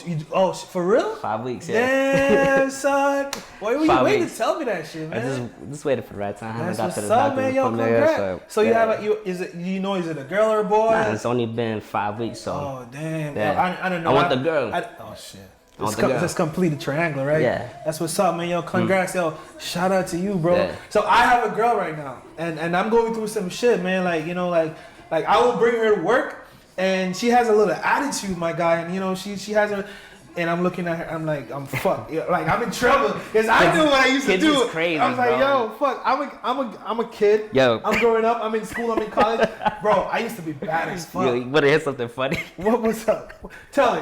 for real? 5 weeks, yeah. Damn, son. Why were you waiting to tell me that shit, man? I just waited for the right time. That's what's up, man. Yo, congrats. So you have is it a girl or a boy? Nah, it's only been 5 weeks, so. Oh, damn. Yeah. I don't know. I want the girl. Oh, shit. It's complete triangle, right? Yeah. That's what's up, man. Yo, congrats, yo. Shout out to you, bro. Yeah. So I have a girl right now, and I'm going through some shit, man. Like, you know, like I will bring her to work, and she has a little attitude, my guy, and you know, she has a. And I'm looking at her, I'm like, I'm fucked. Like, I'm in trouble. Because I knew what I used to do. Crazy, I was like, yo, fuck, I'm a kid. Yo. I'm growing up, I'm in school, I'm in college. Bro, I used to be bad as fuck. Yo, you better hear something funny. What's up? Tell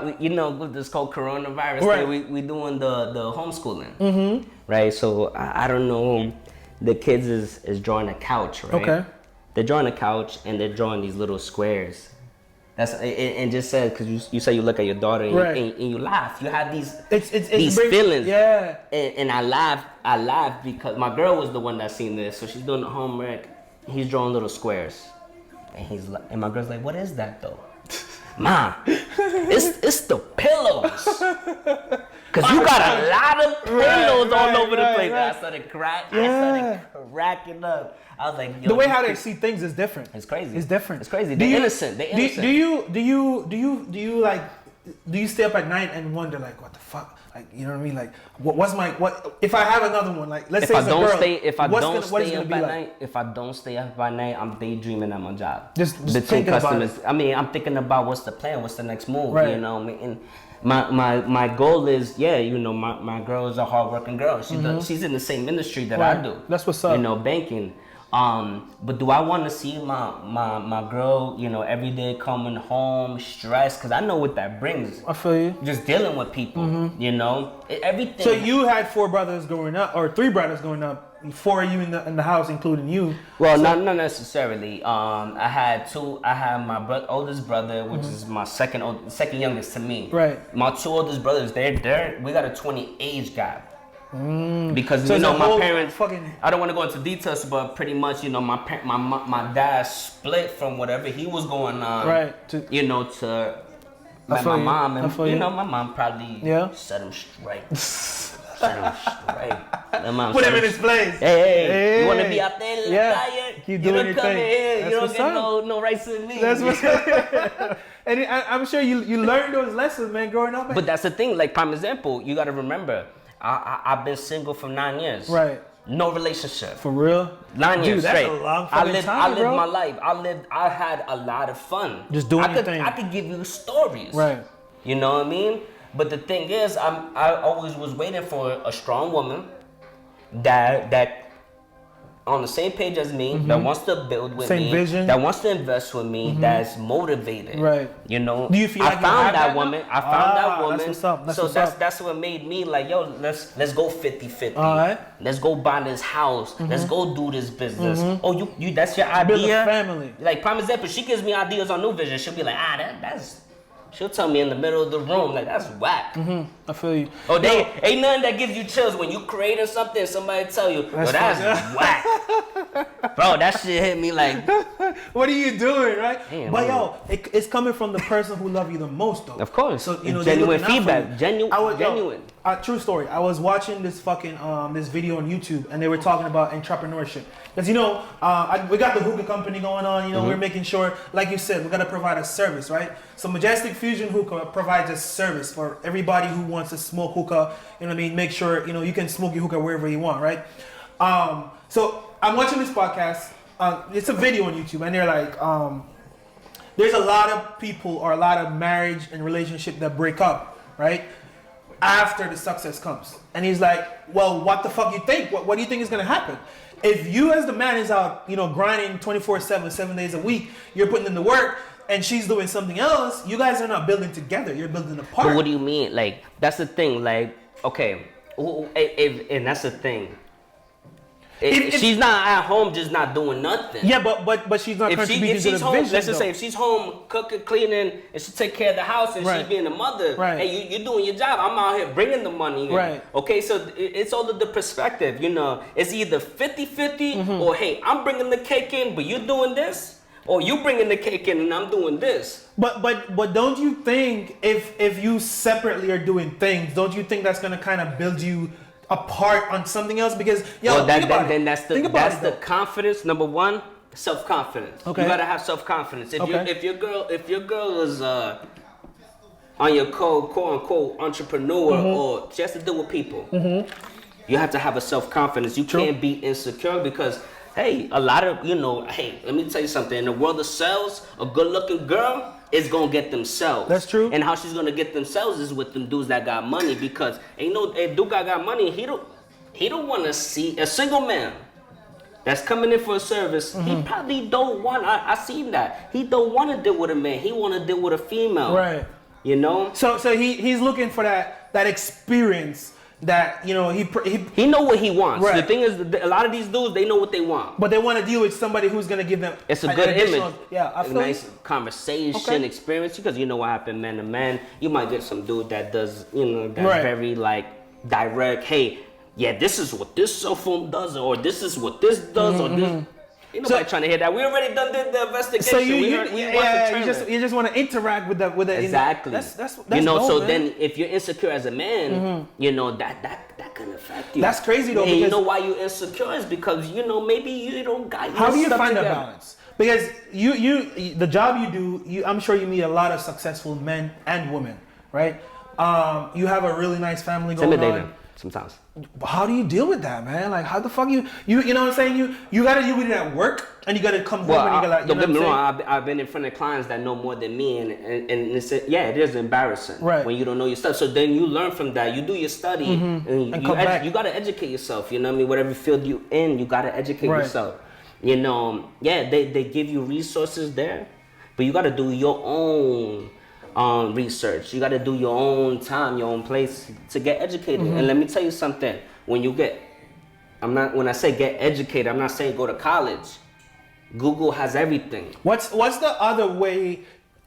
me. You know, with this whole coronavirus thing, we doing the homeschooling. Right? So, I don't know, the kids is drawing a couch, right? Okay. They're drawing a couch, and they're drawing these little squares. And just said, because you say you look at your daughter and you laugh. You have these feelings. Yeah. And I laugh because my girl was the one that seen this. So she's doing the homework. He's drawing little squares. And my girl's like, what is that though? Mom, it's the pillows. Because you got a lot of pillows all over the place. I started cracking up. I was like, yo, the way how they see things is different. It's crazy. It's different. It's crazy. They're innocent. Do you like, do you stay up at night and wonder, like, what the fuck? Like, you know what I mean? Like, what if I have another one? Like, let's say it's a girl. If I don't stay up by night, I'm daydreaming at my job. Just between customers. About it. I mean, I'm thinking about what's the plan, what's the next move. Right. You know, and my goal is, you know, my girl is a hardworking girl. She's in the same industry that I do. That's what's up. You know, banking. But do I want to see my girl, you know, every day coming home stressed? Because I know what that brings. I feel you. Just dealing with people, you know, everything. So you had 4 brothers growing up, or 3 brothers growing up. 4 of you in the house, including you. Well, not necessarily. I had 2. I had my oldest brother, which is my second youngest to me. Right. My 2 oldest brothers, we got a 20 age gap. Because you know my parents. I don't want to go into details, but pretty much, you know, my dad split from whatever he was going on. Right. You know, to my mom, and you know, my mom probably set him straight. Put him in his place. Hey, you want to be out there? Yeah. Keep doing your thing. Here. You don't get no rights in me. That's what's up. And I'm sure you learned those lessons, man, growing up. Man. But that's the thing. Like, prime example, you got to remember, I've been single for 9 years. Right. No relationship. For real? 9 years that's straight. A long fucking time, I lived my life. I had a lot of fun. Just doing your thing. I could give you stories. Right. You know what I mean? But the thing is, I always was waiting for a strong woman that on the same page as me, that wants to build with me, same vision, that wants to invest with me, that's motivated. Right. You know. Do you feel like I found that woman. I found that woman. That's what's up. So that's what made me like, yo, let's go 50-50. All right. Let's go buy this house. Let's go do this business. Oh, you that's your idea. Build a family. Like, prime example, she gives me ideas on New Vision. She'll be like, that's. She'll tell me in the middle of the room, like, that's whack. I feel you. Oh, ain't nothing that gives you chills when you creating something and somebody tell you, that's whack. Bro, that shit hit me like. What are you doing, right? Damn, but yo, it's coming from the person who love you the most, though. Of course. So you know, genuine feedback. Genuine. True story. I was watching this fucking this video on YouTube, and they were talking about entrepreneurship. Because we got the hookah company going on. You know, we're making sure, like you said, we gotta provide a service, right? So Majestic Fusion Hookah provides a service for everybody who wants to smoke hookah. You know what I mean? Make sure you can smoke your hookah wherever you want, right? So I'm watching this podcast. It's a video on YouTube, and they're like, there's a lot of people or a lot of marriage and relationship that break up, right? After the success comes. And he's like, well, what the fuck you think? What do you think is gonna happen? If you as the man is out, grinding 24/7, 7 days a week, you're putting in the work, and she's doing something else, you guys are not building together, you're building apart. But what do you mean? Like, that's the thing, like, okay, and that's the thing. If she's not at home, just not doing nothing. Yeah, but she's not contributing to the home, vision. let's just say if she's home cooking, cleaning, and she take care of the house, and she being a mother, hey, you're doing your job. I'm out here bringing the money in. Right. Okay, so it's all of the perspective. It's either 50-50 or hey, I'm bringing the cake in, but you're doing this, or you bringing the cake in and I'm doing this. But don't you think if you separately are doing things, don't you think that's gonna kind of build you apart on something else? Because that's the confidence. Number one, self-confidence. Okay. You gotta have self-confidence. If your girl is on your quote unquote entrepreneur or she has to deal with people, you have to have a self-confidence. You can't be insecure because hey, a lot of hey, let me tell you something. In the world of sales, a good-looking girl is gonna get themselves. That's true. And how she's gonna get themselves is with them dudes that got money, because if dude got money, he don't want to see a single man that's coming in for a service. He probably don't want. I seen that. He don't want to deal with a man. He want to deal with a female. Right. So he's looking for that experience. That he know what he wants. Right. The thing is, a lot of these dudes, they know what they want, but they want to deal with somebody who's gonna give them. It's a good image. Yeah, I feel a nice conversation experience, because you know what happened, man to man. You might get some dude that does, that's very like direct. Hey, yeah, this is what this cell phone does, or this is what this does, or this. Ain't nobody trying to hear that. We already done the investigation. So you just want to interact with the exactly. That's dope, so man. then if you're insecure as a man, that can affect you. That's crazy though. And you know why you're insecure is because maybe you don't got. How do you find a balance? Because you the job you do, I'm sure you meet a lot of successful men and women, right? You have a really nice family going on. Sometimes. How do you deal with that, man? Like, how the fuck you know what I'm saying? You gotta deal with it at work, and you gotta come home and you gotta. Don't get me wrong. I've been in front of clients that know more than me, and it's it is embarrassing when you don't know your stuff. So then you learn from that. You do your study, and you gotta educate yourself. You know what I mean? Whatever field you in, you gotta educate yourself. They give you resources there, but you gotta do your own. Research. You got to do your own time, your own place to get educated. And let me tell you something. When I say get educated, I'm not saying go to college. Google has everything. What's the other way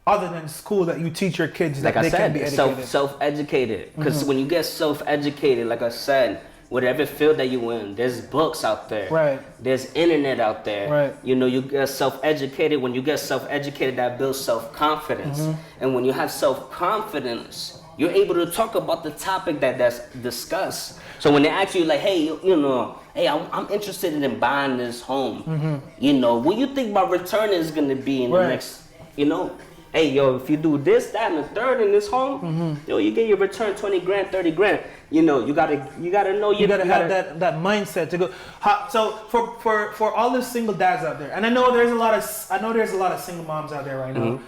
other than school that you teach your kids that they can be educated? Self-educated. Because when you get self-educated, like I said, whatever field that you in, there's books out there. Right. There's internet out there. Right. You get self-educated. When you get self-educated, that builds self-confidence. And when you have self-confidence, you're able to talk about the topic that's discussed. So when they ask you like, hey, hey, I'm interested in buying this home. What you think my return is gonna be in the next, hey, yo, if you do this, that, and the third in this home, you get your return 20 grand, 30 grand. You gotta know you gotta have that mindset to go. So for all the single dads out there, and I know there's a lot of single moms out there right now.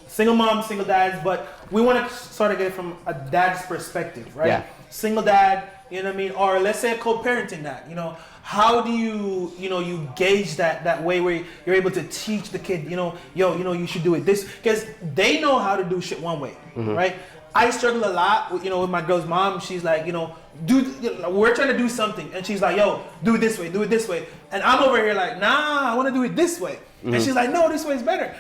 Single moms, single dads, but we want to sort of get it from a dad's perspective, right? Yeah. Single dad, you know what I mean, or let's say a co-parenting dad. How do you gauge that way where you're able to teach the kid, you should do it this, because they know how to do shit one way, right? I struggle a lot with, with my girl's mom. She's like, we're trying to do something, and she's like, yo, do it this way, and I'm over here like, nah, I want to do it this way, and she's like, no, this way is better.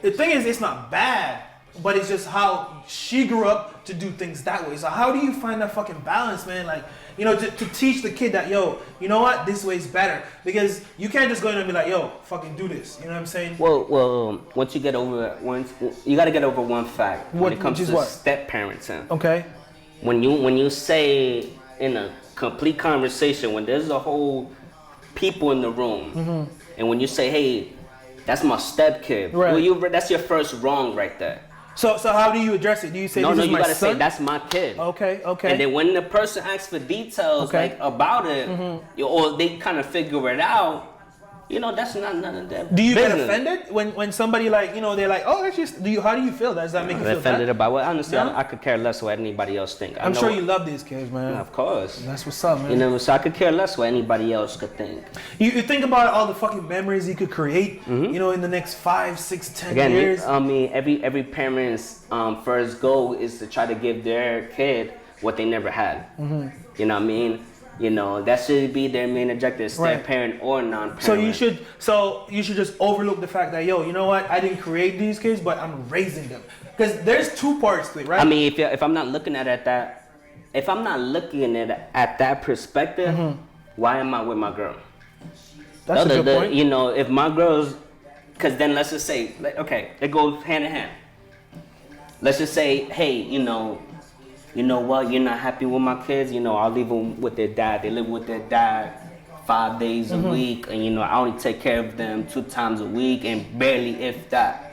The thing is, it's not bad, but it's just how she grew up to do things that way. So how do you find that fucking balance, man? Like, to teach the kid that, yo, you know what, this way is better, because you can't just go in and be like, yo, fucking do this. You know what I'm saying? Well, once you get over you got to get over one fact when it comes to step parenting. Okay. When you say in a complete conversation, when there's a whole people in the room, and when you say, hey, that's my step kid, right. That's your first wrong right there. So how do you address it? Do you say, no, you gotta say that's my kid. Okay. And then when the person asks for details like about it, or they kind of figure it out, that's not none of that. Do you get offended when somebody like, they're like, oh, that's just, how do you feel? Does that make you feel offended about what? Honestly, I could care less what anybody else think. I'm sure you love these kids, man. Yeah, of course. That's what's up, man. So I could care less what anybody else could think. You think about all the fucking memories you could create, in the next 5, 6, 10 years. I mean, every parent's first goal is to try to give their kid what they never had. You know what I mean? That should be their main objective, step parent or non-parent. So you should just overlook the fact that, yo, you know what? I didn't create these kids, but I'm raising them. Because there's two parts to it, right? I mean, if I'm not looking at it at that perspective, why am I with my girl? That's a good point. If my girl's, because then let's just say, okay, it goes hand in hand. Let's just say, hey, you know what, you're not happy with my kids, I'll leave them with their dad. They live with their dad 5 days a week, and I only take care of them 2 times a week, and barely if that.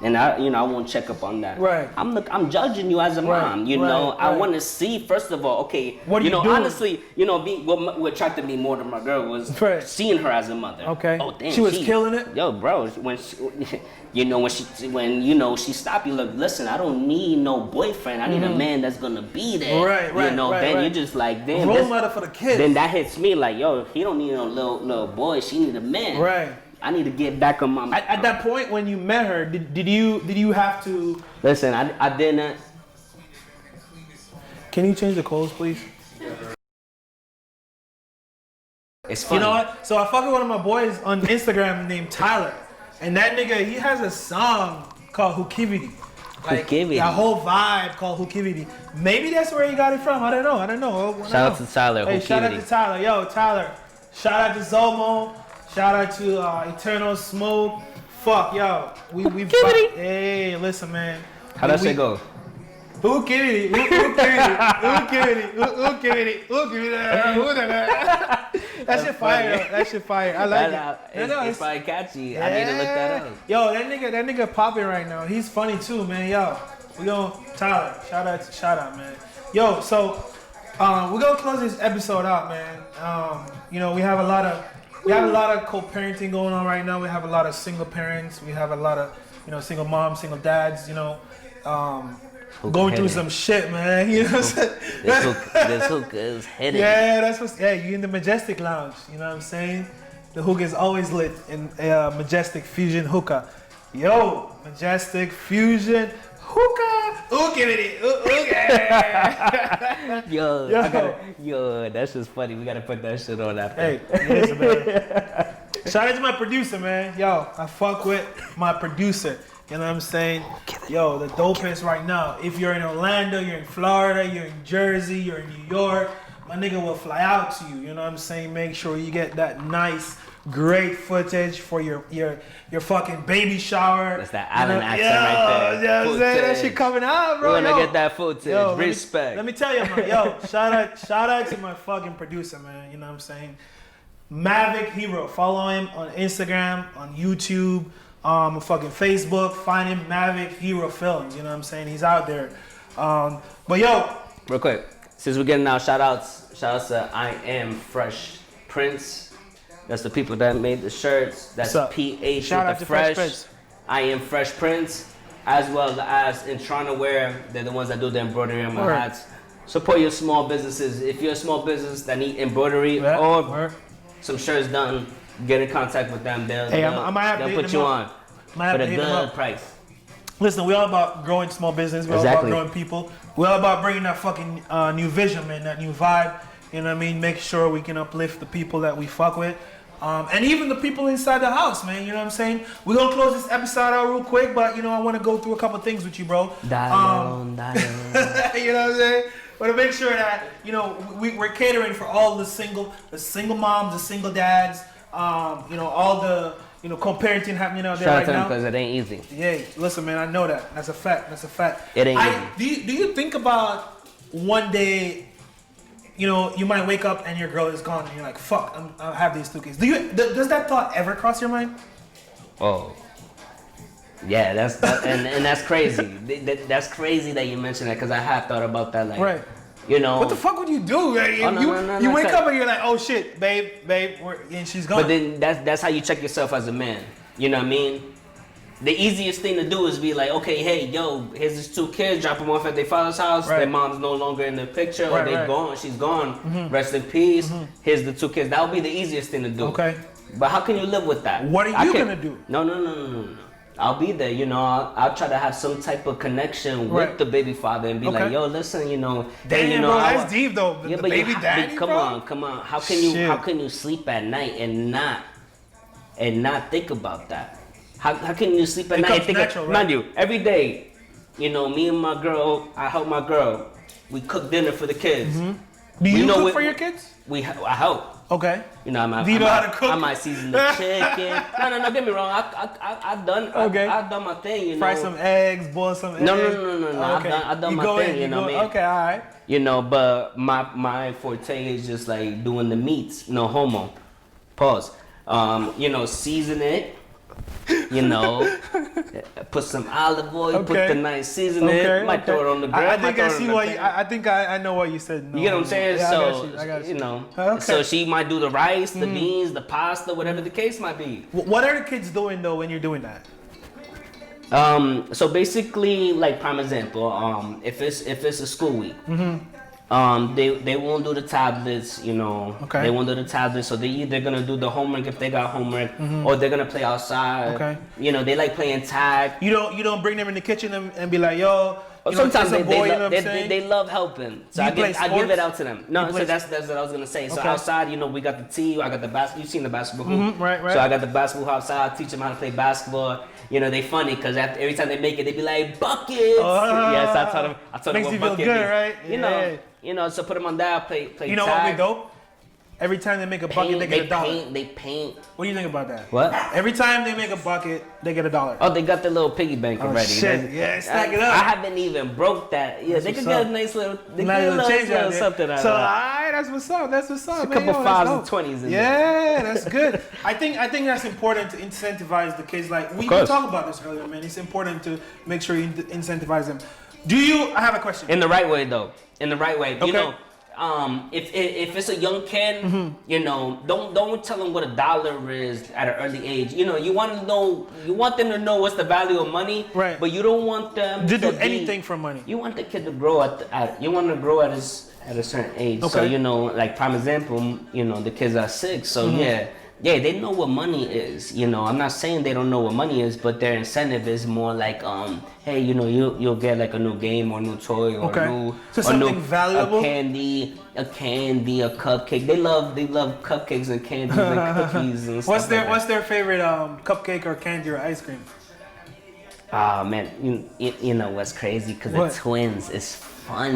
And I won't check up on that. Right. I'm judging you as a mom. I want to see, first of all, okay. What are you doing? Honestly, what attracted me more to my girl was seeing her as a mother. Okay. Oh damn, she was killing it. Yo, bro, when she stopped you, like, listen, I don't need no boyfriend. I need a man that's gonna be there. Right. Then you're just like, damn. Role model for the kids. Then that hits me like, yo, he don't need no little boy. She need a man. Right. I need to get back on my. At that point when you met her, did you have to? Listen, I didn't. Can you change the clothes, please? It's funny. You know what? So I fuck with one of my boys on Instagram named Tyler, and that nigga, he has a song called Hookivity. A whole vibe called Hookivity. Maybe that's where he got it from. I don't know. Shout out to Tyler. Hey, shout out to Tyler. Yo, Tyler. Shout out to Zomo. Shout out to Eternal Smoke. Fuck, yo. We hey, listen, man. How does it go? Hookivity. That shit fire. I like it. It's probably catchy. Yeah. I need to look that up. Yo, that nigga popping right now. He's funny too, man. Yo, we gonna Tyler. Shout out, man. Yo, so we're gonna close this episode out, man. We have a lot of co-parenting going on right now. We have a lot of single parents. We have a lot of single moms, single dads. Going through some shit, man. You know what I'm saying? This hookah is hitting. Yeah, you in the Majestic Lounge. You know what I'm saying? The hookah is always lit in Majestic Fusion Hookah. Yo, Majestic Fusion Hookah. Yo, that's just funny. We gotta put that shit on after. Hey, listen, man. Shout out to my producer, man. Yo, I fuck with my producer. You know what I'm saying? Yo, the dopest right now. If you're in Orlando, you're in Florida, you're in Jersey, you're in New York, my nigga will fly out to you. You know what I'm saying? Make sure you get that nice, great footage for your fucking baby shower. That's that island accent right there. You know what I'm saying? That shit coming out, bro. We're gonna get that footage. Yo, respect. Let me tell you, man. Yo, shout out to my fucking producer, man. You know what I'm saying? Mavic Hero. Follow him on Instagram, on YouTube, fucking Facebook. Find him, Mavic Hero Films. You know what I'm saying? He's out there. But yo, real quick, since we're getting out shout outs to I Am Fresh Prince. That's the people that made the shirts. That's PH Shout with out the to Fresh fresh. Prince. I Am Fresh Prince, as well as in Toronto Wear. They're the ones that do the embroidery on my hats. Support your small businesses. If you're a small business that need embroidery or some shirts done, get in contact with them. They'll put you on for a good price. Listen, we all about growing small business. We're all about growing people. We're all about bringing that fucking new vision, man, that new vibe. You know what I mean? Make sure we can uplift the people that we fuck with. And even the people inside the house, man. You know what I'm saying? We're going to close this episode out real quick, but, you know, I want to go through a couple things with you, bro. You know what I'm saying? But to make sure that, you know, we're catering for all the single moms, the single dads, you know, all the, you know, co-parenting happening out there right now. Shout out to them because it ain't easy. Yeah, listen, man, I know that. That's a fact. It ain't easy. Do you think about one day, you know, you might wake up and your girl is gone and you're like, fuck, I have these 2 kids. Does that thought ever cross your mind? Oh. Yeah, and that's crazy. That's crazy that you mentioned that because I have thought about that. Like, right. You know. What the fuck would you do? Right? You wake up and you're like, oh shit, babe, and she's gone. But then that's how you check yourself as a man. You know what I mean? The easiest thing to do is be like, okay, hey, yo, here's these 2 kids, drop them off at their father's house. Their mom's no longer in the picture, or they're gone, she's gone. Mm-hmm. Rest in peace. Mm-hmm. Here's the 2 kids. That would be the easiest thing to do. Okay. But how can you live with that? What are you gonna do? No. I'll be there, you know. I'll try to have some type of connection with the baby father and be like, yo, listen, you know. Damn, you know, bro, that's deep though. The baby daddy, come on. How can you sleep at night and not think about that? How can you sleep at night and think natural, right? Mind you, every day, you know, me and my girl, I help my girl. We cook dinner for the kids. Mm-hmm. Do you cook for your kids? I help. Okay. You know, do you know how to cook? I might season the chicken. No, get me wrong. I've done my thing, you know. Fry some eggs, boil some eggs. No. Okay. I've done my thing, you know what I mean? Okay, all right. You know, but my forte is just like doing the meats. No homo. Pause. You know, season it. You know, put some olive oil, put the nice seasoning. Might throw it on the grill. I think I see why. I think I know what you said. No, you get what I'm saying? Yeah, so I got you. You know, so she might do the rice, the beans, the pasta, whatever the case might be. What are the kids doing though when you're doing that? So basically, like prime example, if it's a school week. They won't do the tablets, you know. Okay. They won't do the tablets, so they either gonna do the homework if they got homework, or they're gonna play outside. Okay. You know, they like playing tag. You don't bring them in the kitchen and be like, yo. Sometimes they love helping, so I give it out to them. No, so that's what I was gonna say. So outside, you know, we got the tee. I got the basketball. You've seen the basketball hoop, right. So I got the basketball outside. I teach them how to play basketball. You know, they funny because every time they make it, they be like buckets. Yes, I taught them. Makes what you bucket feel good, is. Right? You know, so put them on that, play You know tag. what we go? Every time they make a bucket, they get $1. They paint. What do you think about that? What? Every time they make a bucket, they get $1. Oh, they got the little piggy bank already. Shit. Yeah, stack it up. I haven't even broke that. Yeah, they could get a nice little, change something out of So, that. alright, that's what's up. It's a couple 5s and 20s in there. Yeah, that's good. I think that's important to incentivize the kids. Like we talked about this earlier, man. It's important to make sure you incentivize them. I have a question. In the right way, though. In the right way. You know, if it's a young kid, you know, don't tell them what $1 is at an early age. You know, you want them to know what's the value of money, right? But you don't want them to do anything for money. You want the kid to grow at a certain age. Okay. So you know, like prime example, you know, the kids are 6, so yeah, they know what money is. You know, I'm not saying they don't know what money is, but their incentive is more like, hey, you know, you'll get like a new game or a new toy or something valuable, a candy, a cupcake. They love cupcakes and candies and cookies and stuff. What's their favorite cupcake or candy or ice cream? Oh man, you know what's crazy? Because the twins is funny.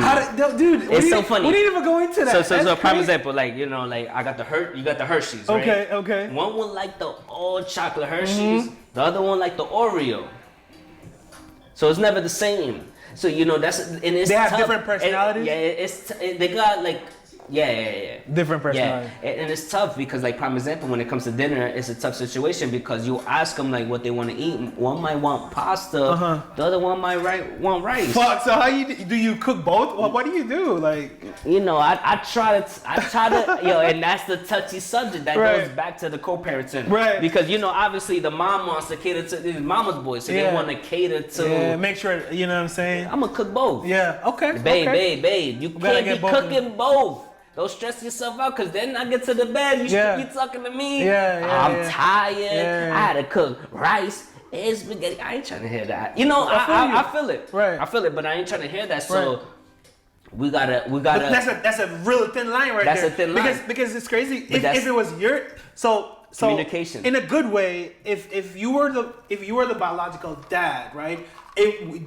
Dude, it's so funny. We didn't even go into that. So prime example, like, you know, like I got you got the Hershey's, right? Okay. One would like the all chocolate Hershey's, the other one like the Oreo. So it's never the same. So, you know, it's they have tough. different personalities? They got like, yeah. Different personalities. Yeah, and it's tough because, like, prime example, when it comes to dinner, it's a tough situation because you ask them, like, what they want to eat. One might want pasta, the other one might want rice. Fuck, so how do you cook both? What do you do? Like, you know, I try to, yo, and that's the touchy subject that goes back to the co-parents in. Right. Because, you know, obviously the mom wants to cater to his mama's boys, so they want to cater to. Yeah, make sure, you know what I'm saying? I'm gonna cook both. Yeah, okay. Babe, you can't be cooking both. Don't stress yourself out, because then I get to the bed, you talking to me. I'm tired. I had to cook rice and spaghetti. I ain't trying to hear that. You know, I feel it. Right. I feel it, but I ain't trying to hear that. So we gotta. But that's a real thin line right there. That's a thin line. Because it's crazy. If it was your so communication in a good way, if you were the biological dad, right?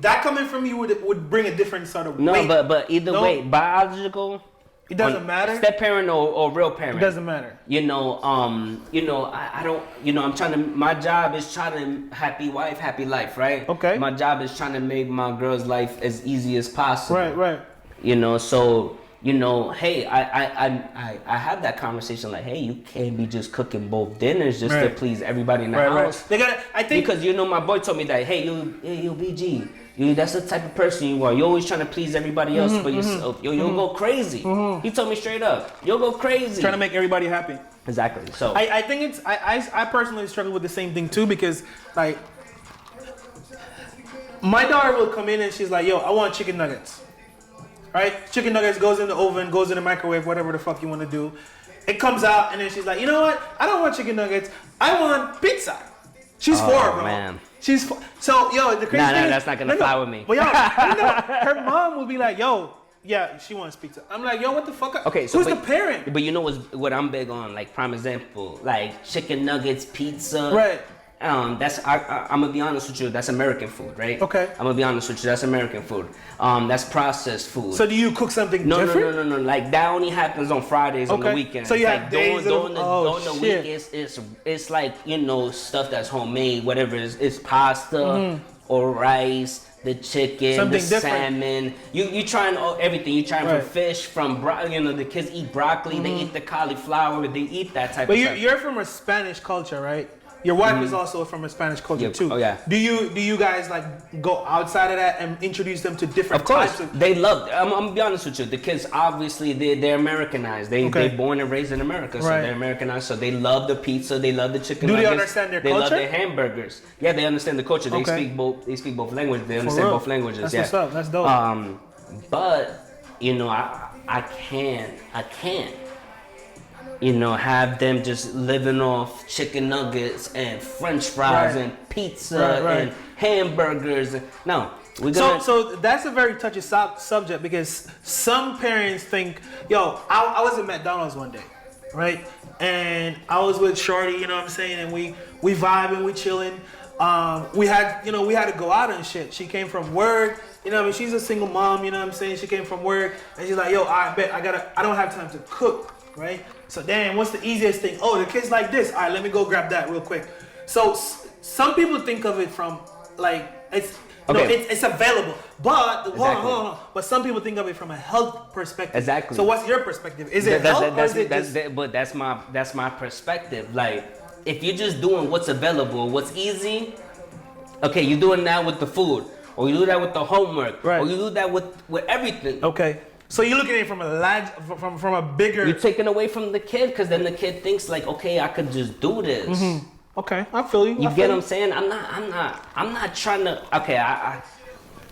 That coming from you would bring a different sort of weight. But either way, biological. It doesn't matter. Step parent or real parent. It doesn't matter. You know, I don't. You know, I'm trying to. My job is trying to happy wife, happy life, right? Okay. My job is trying to make my girl's life as easy as possible. Right. You know, so you know, hey, I have that conversation like, hey, you can't be just cooking both dinners just to please everybody in the house. They got. I think because you know, my boy told me that, hey, you BG. That's the type of person you are. You're always trying to please everybody else but yourself. You'll go crazy. He told me straight up, you'll go crazy. Trying to make everybody happy. Exactly. So I think it's I personally struggle with the same thing too, because like my daughter will come in and she's like, yo, I want chicken nuggets. Right? Chicken nuggets goes in the oven, goes in the microwave, whatever the fuck you want to do. It comes out and then she's like, you know what? I don't want chicken nuggets. I want pizza. She's 4, bro. Man. She's 4. So, yo, the crazy thing is, that's not gonna fly with me. But yo, her mom will be like, yo, yeah, she wants pizza. I'm like, yo, what the fuck? Okay, so who's the parent? But you know what I'm big on, like prime example, like chicken nuggets, pizza. Right. I'm gonna be honest with you. That's American food, right? Okay. I'm gonna be honest with you. That's American food. That's processed food. So do you cook something different? No. Like that only happens on Fridays on the weekend. So you have like days during the week, it's like, you know, stuff that's homemade. Whatever it's pasta or rice, the chicken, something the different. salmon. You trying everything. You trying from fish, from you know, the kids eat broccoli. They eat the cauliflower. They eat that type of stuff. But you're from a Spanish culture, right? Your wife is also from a Spanish culture too. Oh yeah. Do you guys like go outside of that and introduce them to different types of? They love. I'm gonna be honest with you. The kids obviously they're Americanized. They're born and raised in America, so they're Americanized. So they love the pizza. They love the chicken. Do nuggets. they understand their culture? culture? They love their hamburgers. Yeah, they understand the culture. They speak both. They speak both languages. They understand both languages. That's what's up. That's dope. But you know, I can't. You know, have them just living off chicken nuggets and French fries and pizza and hamburgers. No, we're gonna. So that's a very touchy subject, because some parents think, yo, I was at McDonald's one day, right? And I was with Shorty, you know what I'm saying, and we vibing, we chilling. We had to go out and shit. She came from work, you know what I mean? She's a single mom, you know what I'm saying? She came from work and she's like, yo, I don't have time to cook, right? So damn, what's the easiest thing? Oh, the kid's like this. All right, let me go grab that real quick. So some people think of it from like it's available, but hold on. But some people think of it from a health perspective. Exactly. So what's your perspective? Is it health or is it just? But that's my perspective. Like, if you're just doing what's available, what's easy, okay, you're doing that with the food, or you do that with the homework, or you do that with everything. Okay. So you're looking at it from a bigger. You're taking away from the kid, because then the kid thinks like, okay, I could just do this. Mm-hmm. Okay, I feel you. You get what I'm saying? I'm not trying to. Okay,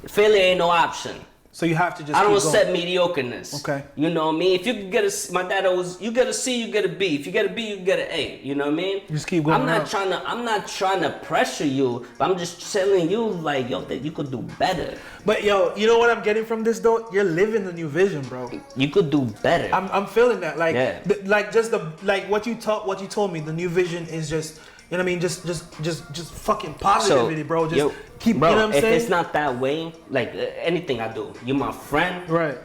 failure ain't no option. So you have to just. I don't accept mediocreness. Okay. You know what I mean? If you can get a, my dad always, you get a C, you get a B. If you get a B, you get an A. You know what I mean? Just keep going. I'm not trying to pressure you, but I'm just telling you, like, yo, that you could do better. But yo, you know what I'm getting from this though? You're living the new vision, bro. You could do better. I'm feeling that. Like, what you told me. The new vision is just You know what I mean? Just fucking positivity, bro. Just keep. Bro, you know what I'm saying? if it's not that way, like anything I do, you're my friend. Right.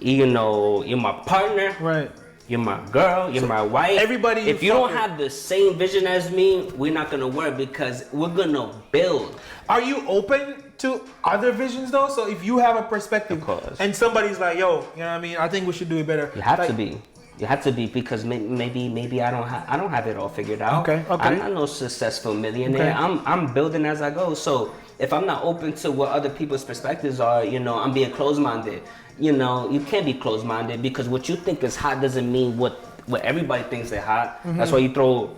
You know, you're my partner. Right. You're my girl. You're my wife. Everybody. If you don't have the same vision as me, we're not gonna work because we're gonna build. Are you open to other visions though? So if you have a perspective, of course, and somebody's like, "Yo, you know what I mean? I think we should do it better." You have to be. You have to be because maybe I don't have it all figured out. Okay. I'm not no successful millionaire. Okay. I'm building as I go. So if I'm not open to what other people's perspectives are, you know, I'm being closed-minded. You know, you can't be closed-minded because what you think is hot doesn't mean what everybody thinks is hot. Mm-hmm. That's why you throw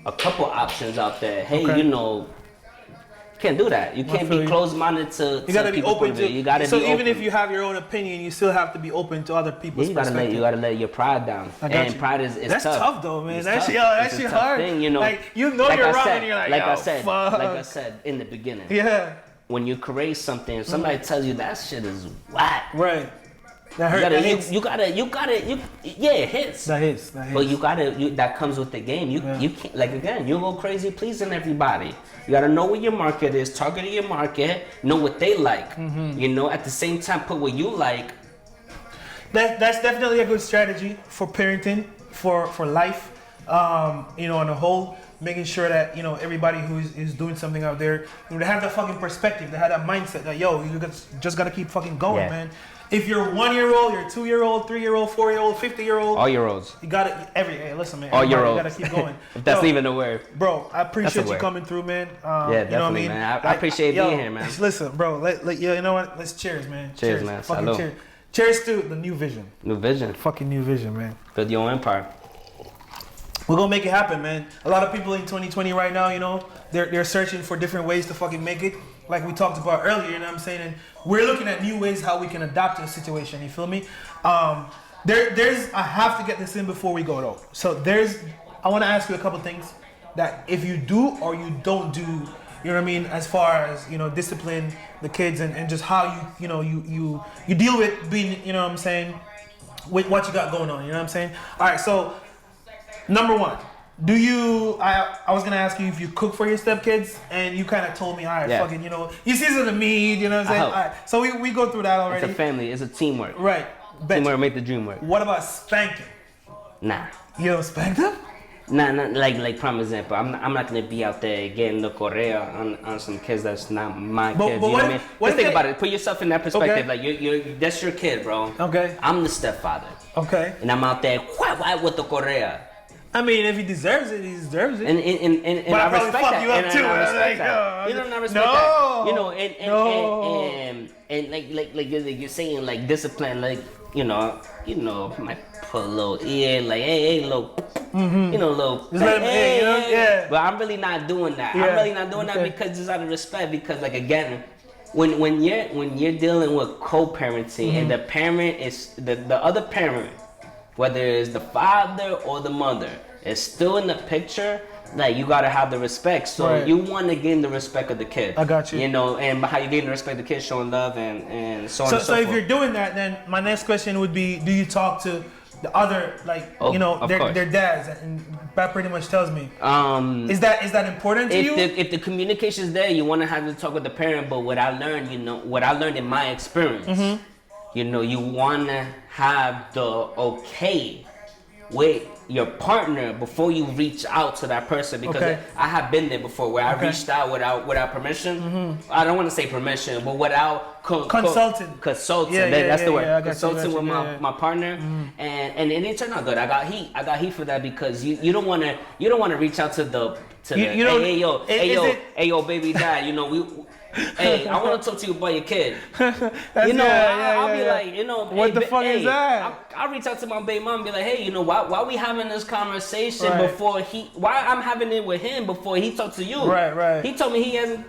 a couple options out there. Hey, you know. Can't do that. You can't be closed-minded to. You gotta be open to. You gotta so be even open. if you have your own opinion, you still have to be open to other people's perspective. You gotta let your pride down. And pride is that's tough. Tough though, man. That's actually hard. Thing, you know. Like you're wrong, and you're like I said in the beginning. Yeah. When you create something, if somebody tells you that shit is whack. Right. That hurts. You gotta, it hits. That hits. But that comes with the game. You can't, like, again, you go crazy pleasing everybody. You gotta know what your market is, target your market, know what they like. Mm-hmm. You know, at the same time, put what you like. That's definitely a good strategy for parenting, for life. You know, on the whole, making sure that, you know, everybody who is doing something out there, you know, they have that fucking perspective, they have that mindset that, yo, you just gotta keep fucking going, man. If you're 1 year old, you're 2 year old, 3 year old, 4 year old, 50 year old. All year olds. You gotta, hey, listen, man. All year olds. You gotta keep going. If that's even a word. Bro, I appreciate you coming through, man. Yeah, definitely, you know what I mean? Man. I appreciate being here, man. Listen, bro, you know what? Let's cheers, man. Cheers, man. Fucking cheers. Cheers to the new vision. New vision. Fucking new vision, man. Build your own empire. We're gonna make it happen, man. A lot of people in 2020 right now, you know, they're searching for different ways to fucking make it. Like we talked about earlier, you know what I'm saying? And we're looking at new ways how we can adapt to a situation, you feel me? I have to get this in before we go though. So I wanna ask you a couple things that if you do or you don't do, you know what I mean, as far as, you know, discipline the kids and just how you deal with being, you know what I'm saying, with what you got going on, you know what I'm saying? All right, so number one, I was gonna ask you if you cook for your stepkids, and you kind of told me, all right, fucking, you know, you season the meat, you know what I'm saying? All right, so we go through that already. It's a family, it's a teamwork. Right. Teamwork make the dream work. What about spanking? Nah. You don't spank them? Nah, like prime example, I'm not gonna be out there getting the correa on some kids that's not my kids. You know what I mean? Just think about it. Put yourself in that perspective. Okay. Like that's your kid, bro. Okay. I'm the stepfather. Okay. And I'm out there why with the correa. I mean, if he deserves it, he deserves it. And but I probably respect fuck that. you up too. I respect that. You know, I respect that. You know, and like you're saying, like discipline, like you know, might put a little ear, like hey, little, you know, little. Just let him, hey, you know, yeah. But I'm really not doing that. Yeah. I'm really not doing that because just out of respect. Because like again, when you're dealing with co-parenting and the parent is the other parent, whether it's the father or the mother, is still in the picture. Like you gotta have the respect. So you want to gain the respect of the kid. I got you. You know, and how you gain the respect of the kid, showing love and so on and so So if forth. you're doing that, then my next question would be: do you talk to the other, like their dads? And that pretty much tells me. Is that important to you? If the communication is there, you want to have to talk with the parent. But what I learned, what I learned in my experience, you want to have the okay with your partner before you reach out to that person, because I have been there before where I reached out without permission. I don't want to say permission, but without consulting. That's the word. Consulting with my partner, and it turned out good. I got heat for that because you don't want to reach out to hey yo baby dad, hey, I want to talk to you about your kid. I'll be like, what the fuck is that? I'll reach out to my baby mom and be like, hey, why we having this conversation why I'm having it with him before he talked to you? Right. He told me he hasn't,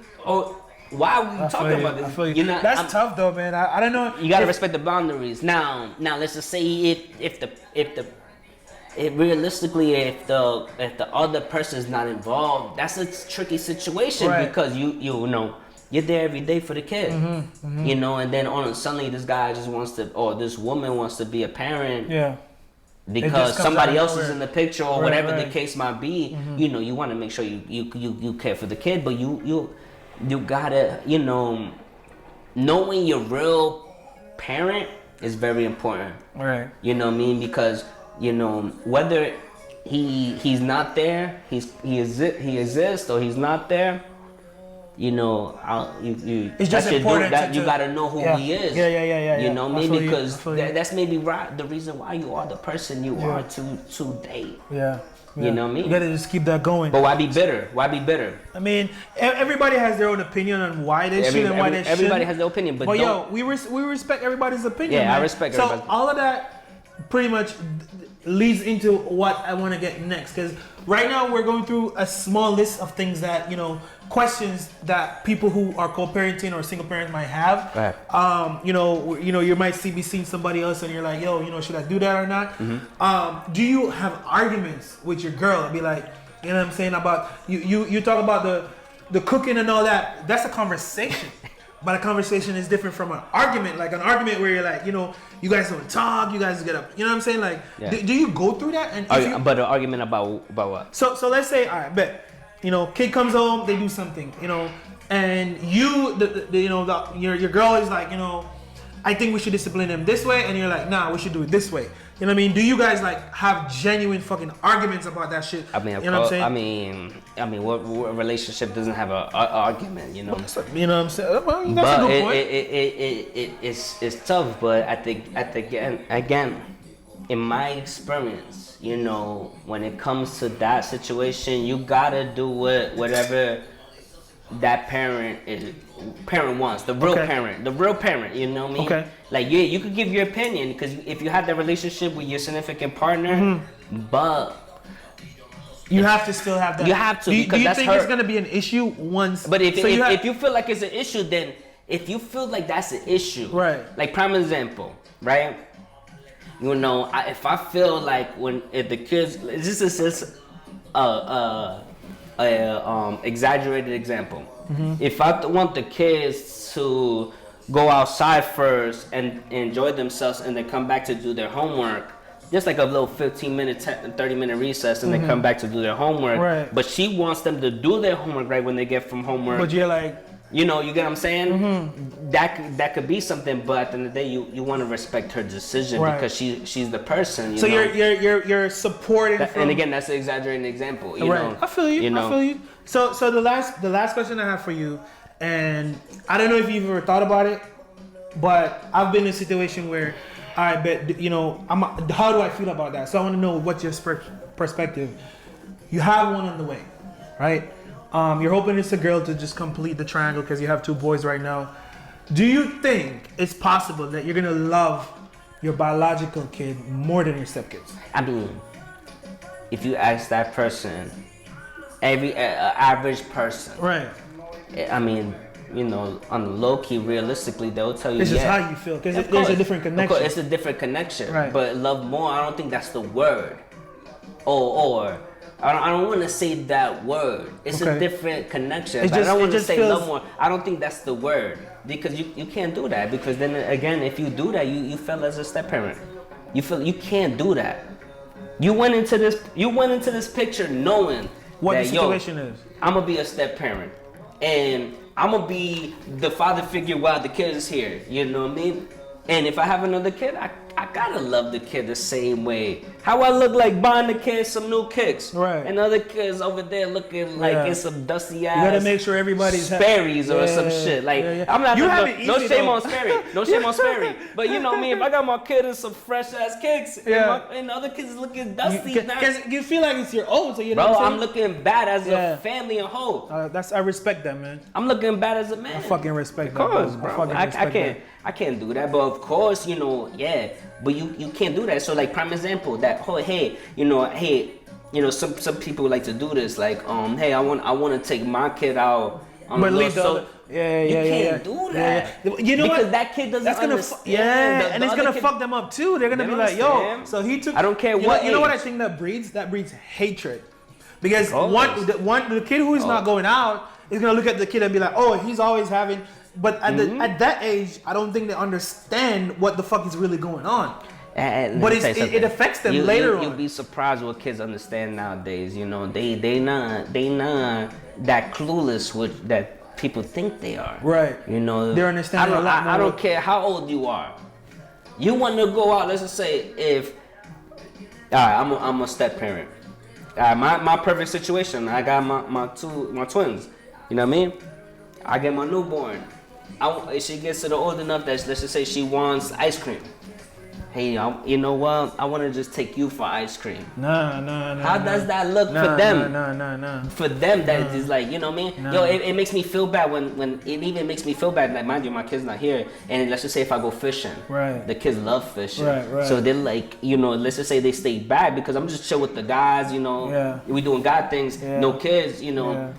why are we talking about this? I feel you. That's tough though, man. I don't know. You gotta respect the boundaries. Now let's just say if realistically, if the other person's not involved, that's a tricky situation because you know. You're there every day for the kid, and then suddenly this guy just wants to, or this woman wants to be a parent. Yeah. because somebody else is in the picture or whatever the case might be. You know, you want to make sure you care for the kid, but you gotta, you know, knowing your real parent is very important. Right. You know what I mean? Because, you know, whether he's not there, he exists or he's not there, you know, it's just important that you gotta know who he is. Yeah. You know what I mean? Because that's maybe the reason why you are the person you are today. Yeah. You know what I mean? You gotta just keep that going. But why be bitter? Why be bitter? I mean, everybody has their own opinion on why they should and why they shouldn't. Everybody has their opinion, but yo, we respect everybody's opinion. Yeah, man. I respect everybody's opinion. So all of that pretty much leads into what I want to get next, because right now we're going through a small list of things that, you know, questions that people who are co-parenting or single parents might have. Right. You know, you might be seeing somebody else and you're like, yo, you know, should I do that or not? Do you have arguments with your girl and be like, you know what I'm saying, about you talk about the cooking and all that? That's a conversation. But a conversation is different from an argument. Like an argument where you're like, you know, you guys don't talk, you guys get up. You know what I'm saying? Like, do you go through that? And but an argument about what? So let's say, all right, bet, you know, kid comes home, they do something, you know, and your girl is like, you know, I think we should discipline them this way, and you're like, nah, we should do it this way. You know what I mean? Do you guys like have genuine fucking arguments about that shit? I mean, you know what I'm saying? I mean, what relationship doesn't have an argument? You know. You know what I'm saying? Well, that's a good point. It's tough, but I think again, in my experience, you know, when it comes to that situation, you gotta do whatever that parent wants, the real parent, you know what I mean? Okay. Like, yeah, you could give your opinion, because if you have that relationship with your significant partner, but you have to still have that. You have to. Do you think it's gonna be an issue once? But if you feel like it's an issue, then if you feel like that's an issue, right? Like prime example, right? You know, if I feel like if the kids, this is just exaggerated example. If I want the kids to go outside first and enjoy themselves and then come back to do their homework, just like a little 15-minute, 30-minute recess, and then come back to do their homework. Right. But she wants them to do their homework right when they get from homework. But you're like, you know, you get what I'm saying? That could be something, but at the end of the day, you want to respect her decision, because she's the person. So you're supporting. And again, that's an exaggerating example. You know, I feel you. I feel you. So the last question I have for you, and I don't know if you've ever thought about it, but I've been in a situation where I bet, you know, how do I feel about that? So I want to know what's your perspective. You have one on the way, right? You're hoping it's a girl to just complete the triangle because you have 2 boys right now. Do you think it's possible that you're gonna love your biological kid more than your stepkids? I mean, if you ask that person, every average person, right? I mean, you know, on the low key, realistically, they'll tell you. It's just how you feel, because there's a different connection. Of course, it's a different connection. Right. But love more, I don't think that's the word. Or I don't want to say that word. It's a different connection. I don't want to say love more. I don't think that's the word, because you can't do that, because then again, if you do that, you fell as a step parent. You feel you can't do that. You went into this picture knowing what that, the situation is. I'm gonna be a step parent, and I'm gonna be the father figure while the kid is here. You know what I mean? And if I have another kid, I gotta love the kid the same way. How I look like buying the kid some new kicks, right? And other kids over there looking like it's some dusty ass. You gotta make sure everybody's Sperry's or some shit. Like I'm not. No shame on Sperry. No shame on Sperry. But you know what I mean? If I got my kid in some fresh ass kicks, and other kids looking dusty, because you feel like it's your own. So you know. Bro, I'm looking bad as a family and whole. I respect that, man. I'm looking bad as a man. I fucking respect that. Of course, bro. I can't do that, but of course, you know, but you can't do that. So like prime example, that hey, you know, some people like to do this, like hey, I want to take my kid out. But leave the other. You can't do that. You know because what? that kid doesn't understand. And it's gonna fuck them up too. They're gonna be like, yo, so he took. I don't care what. You know what I think that breeds? That breeds hatred, because the kid who is not going out is gonna look at the kid and be like, oh, he's always having. But at that age, I don't think they understand what the fuck is really going on. But it affects them later on. You'll be surprised what kids understand nowadays. You know, they not that clueless with that people think they are. Right. You know, they're understanding a lot more. I don't care how old you are. You want to go out. Let's just say all right, I'm a step parent. All right, my perfect situation. I got my twins. You know what I mean? I get my newborn. If she gets to the old enough that let's just say she wants ice cream. Hey, you know what? I want to just take you for ice cream. No. How does that look for them? No. For them, that is like, you know what I mean? Yo, it makes me feel bad when it even makes me feel bad. Like, mind you, my kid's not here. And let's just say if I go fishing. Right. The kids love fishing. Right. So they're like, you know, let's just say they stay back because I'm just chill with the guys, you know. Yeah. We doing God things. Yeah. No kids, you know. Yeah.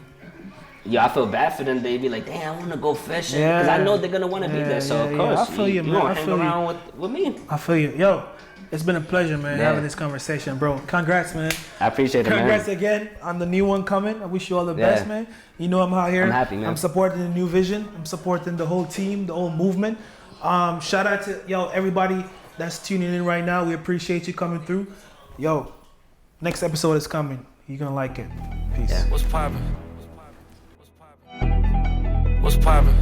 Yo, I feel bad for them. They be like, damn, I want to go fishing. Because I know they're going to want to be there. So, of course, I feel you, man. I hang around with me. I feel you. Yo, it's been a pleasure, man, having this conversation, bro. Congrats, man. I appreciate it, man. Congrats again on the new one coming. I wish you all the best, man. You know I'm out here. I'm happy, man. I'm supporting the new vision. I'm supporting the whole team, the whole movement. Shout out to, everybody that's tuning in right now. We appreciate you coming through. Yo, next episode is coming. You're going to like it. Peace. Yeah. What's poppin'? What's poppin'?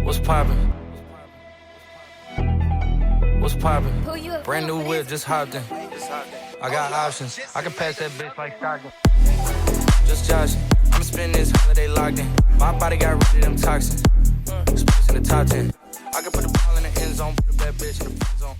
What's poppin'? What's poppin'? Brand new whip, just hopped in. I got options. I can pass that bitch like Stockton. Just joshing. I'm spending this holiday locked in. My body got rid of them toxins. Sports in the top 10. I can put the ball in the end zone, put a bad bitch in the friend zone.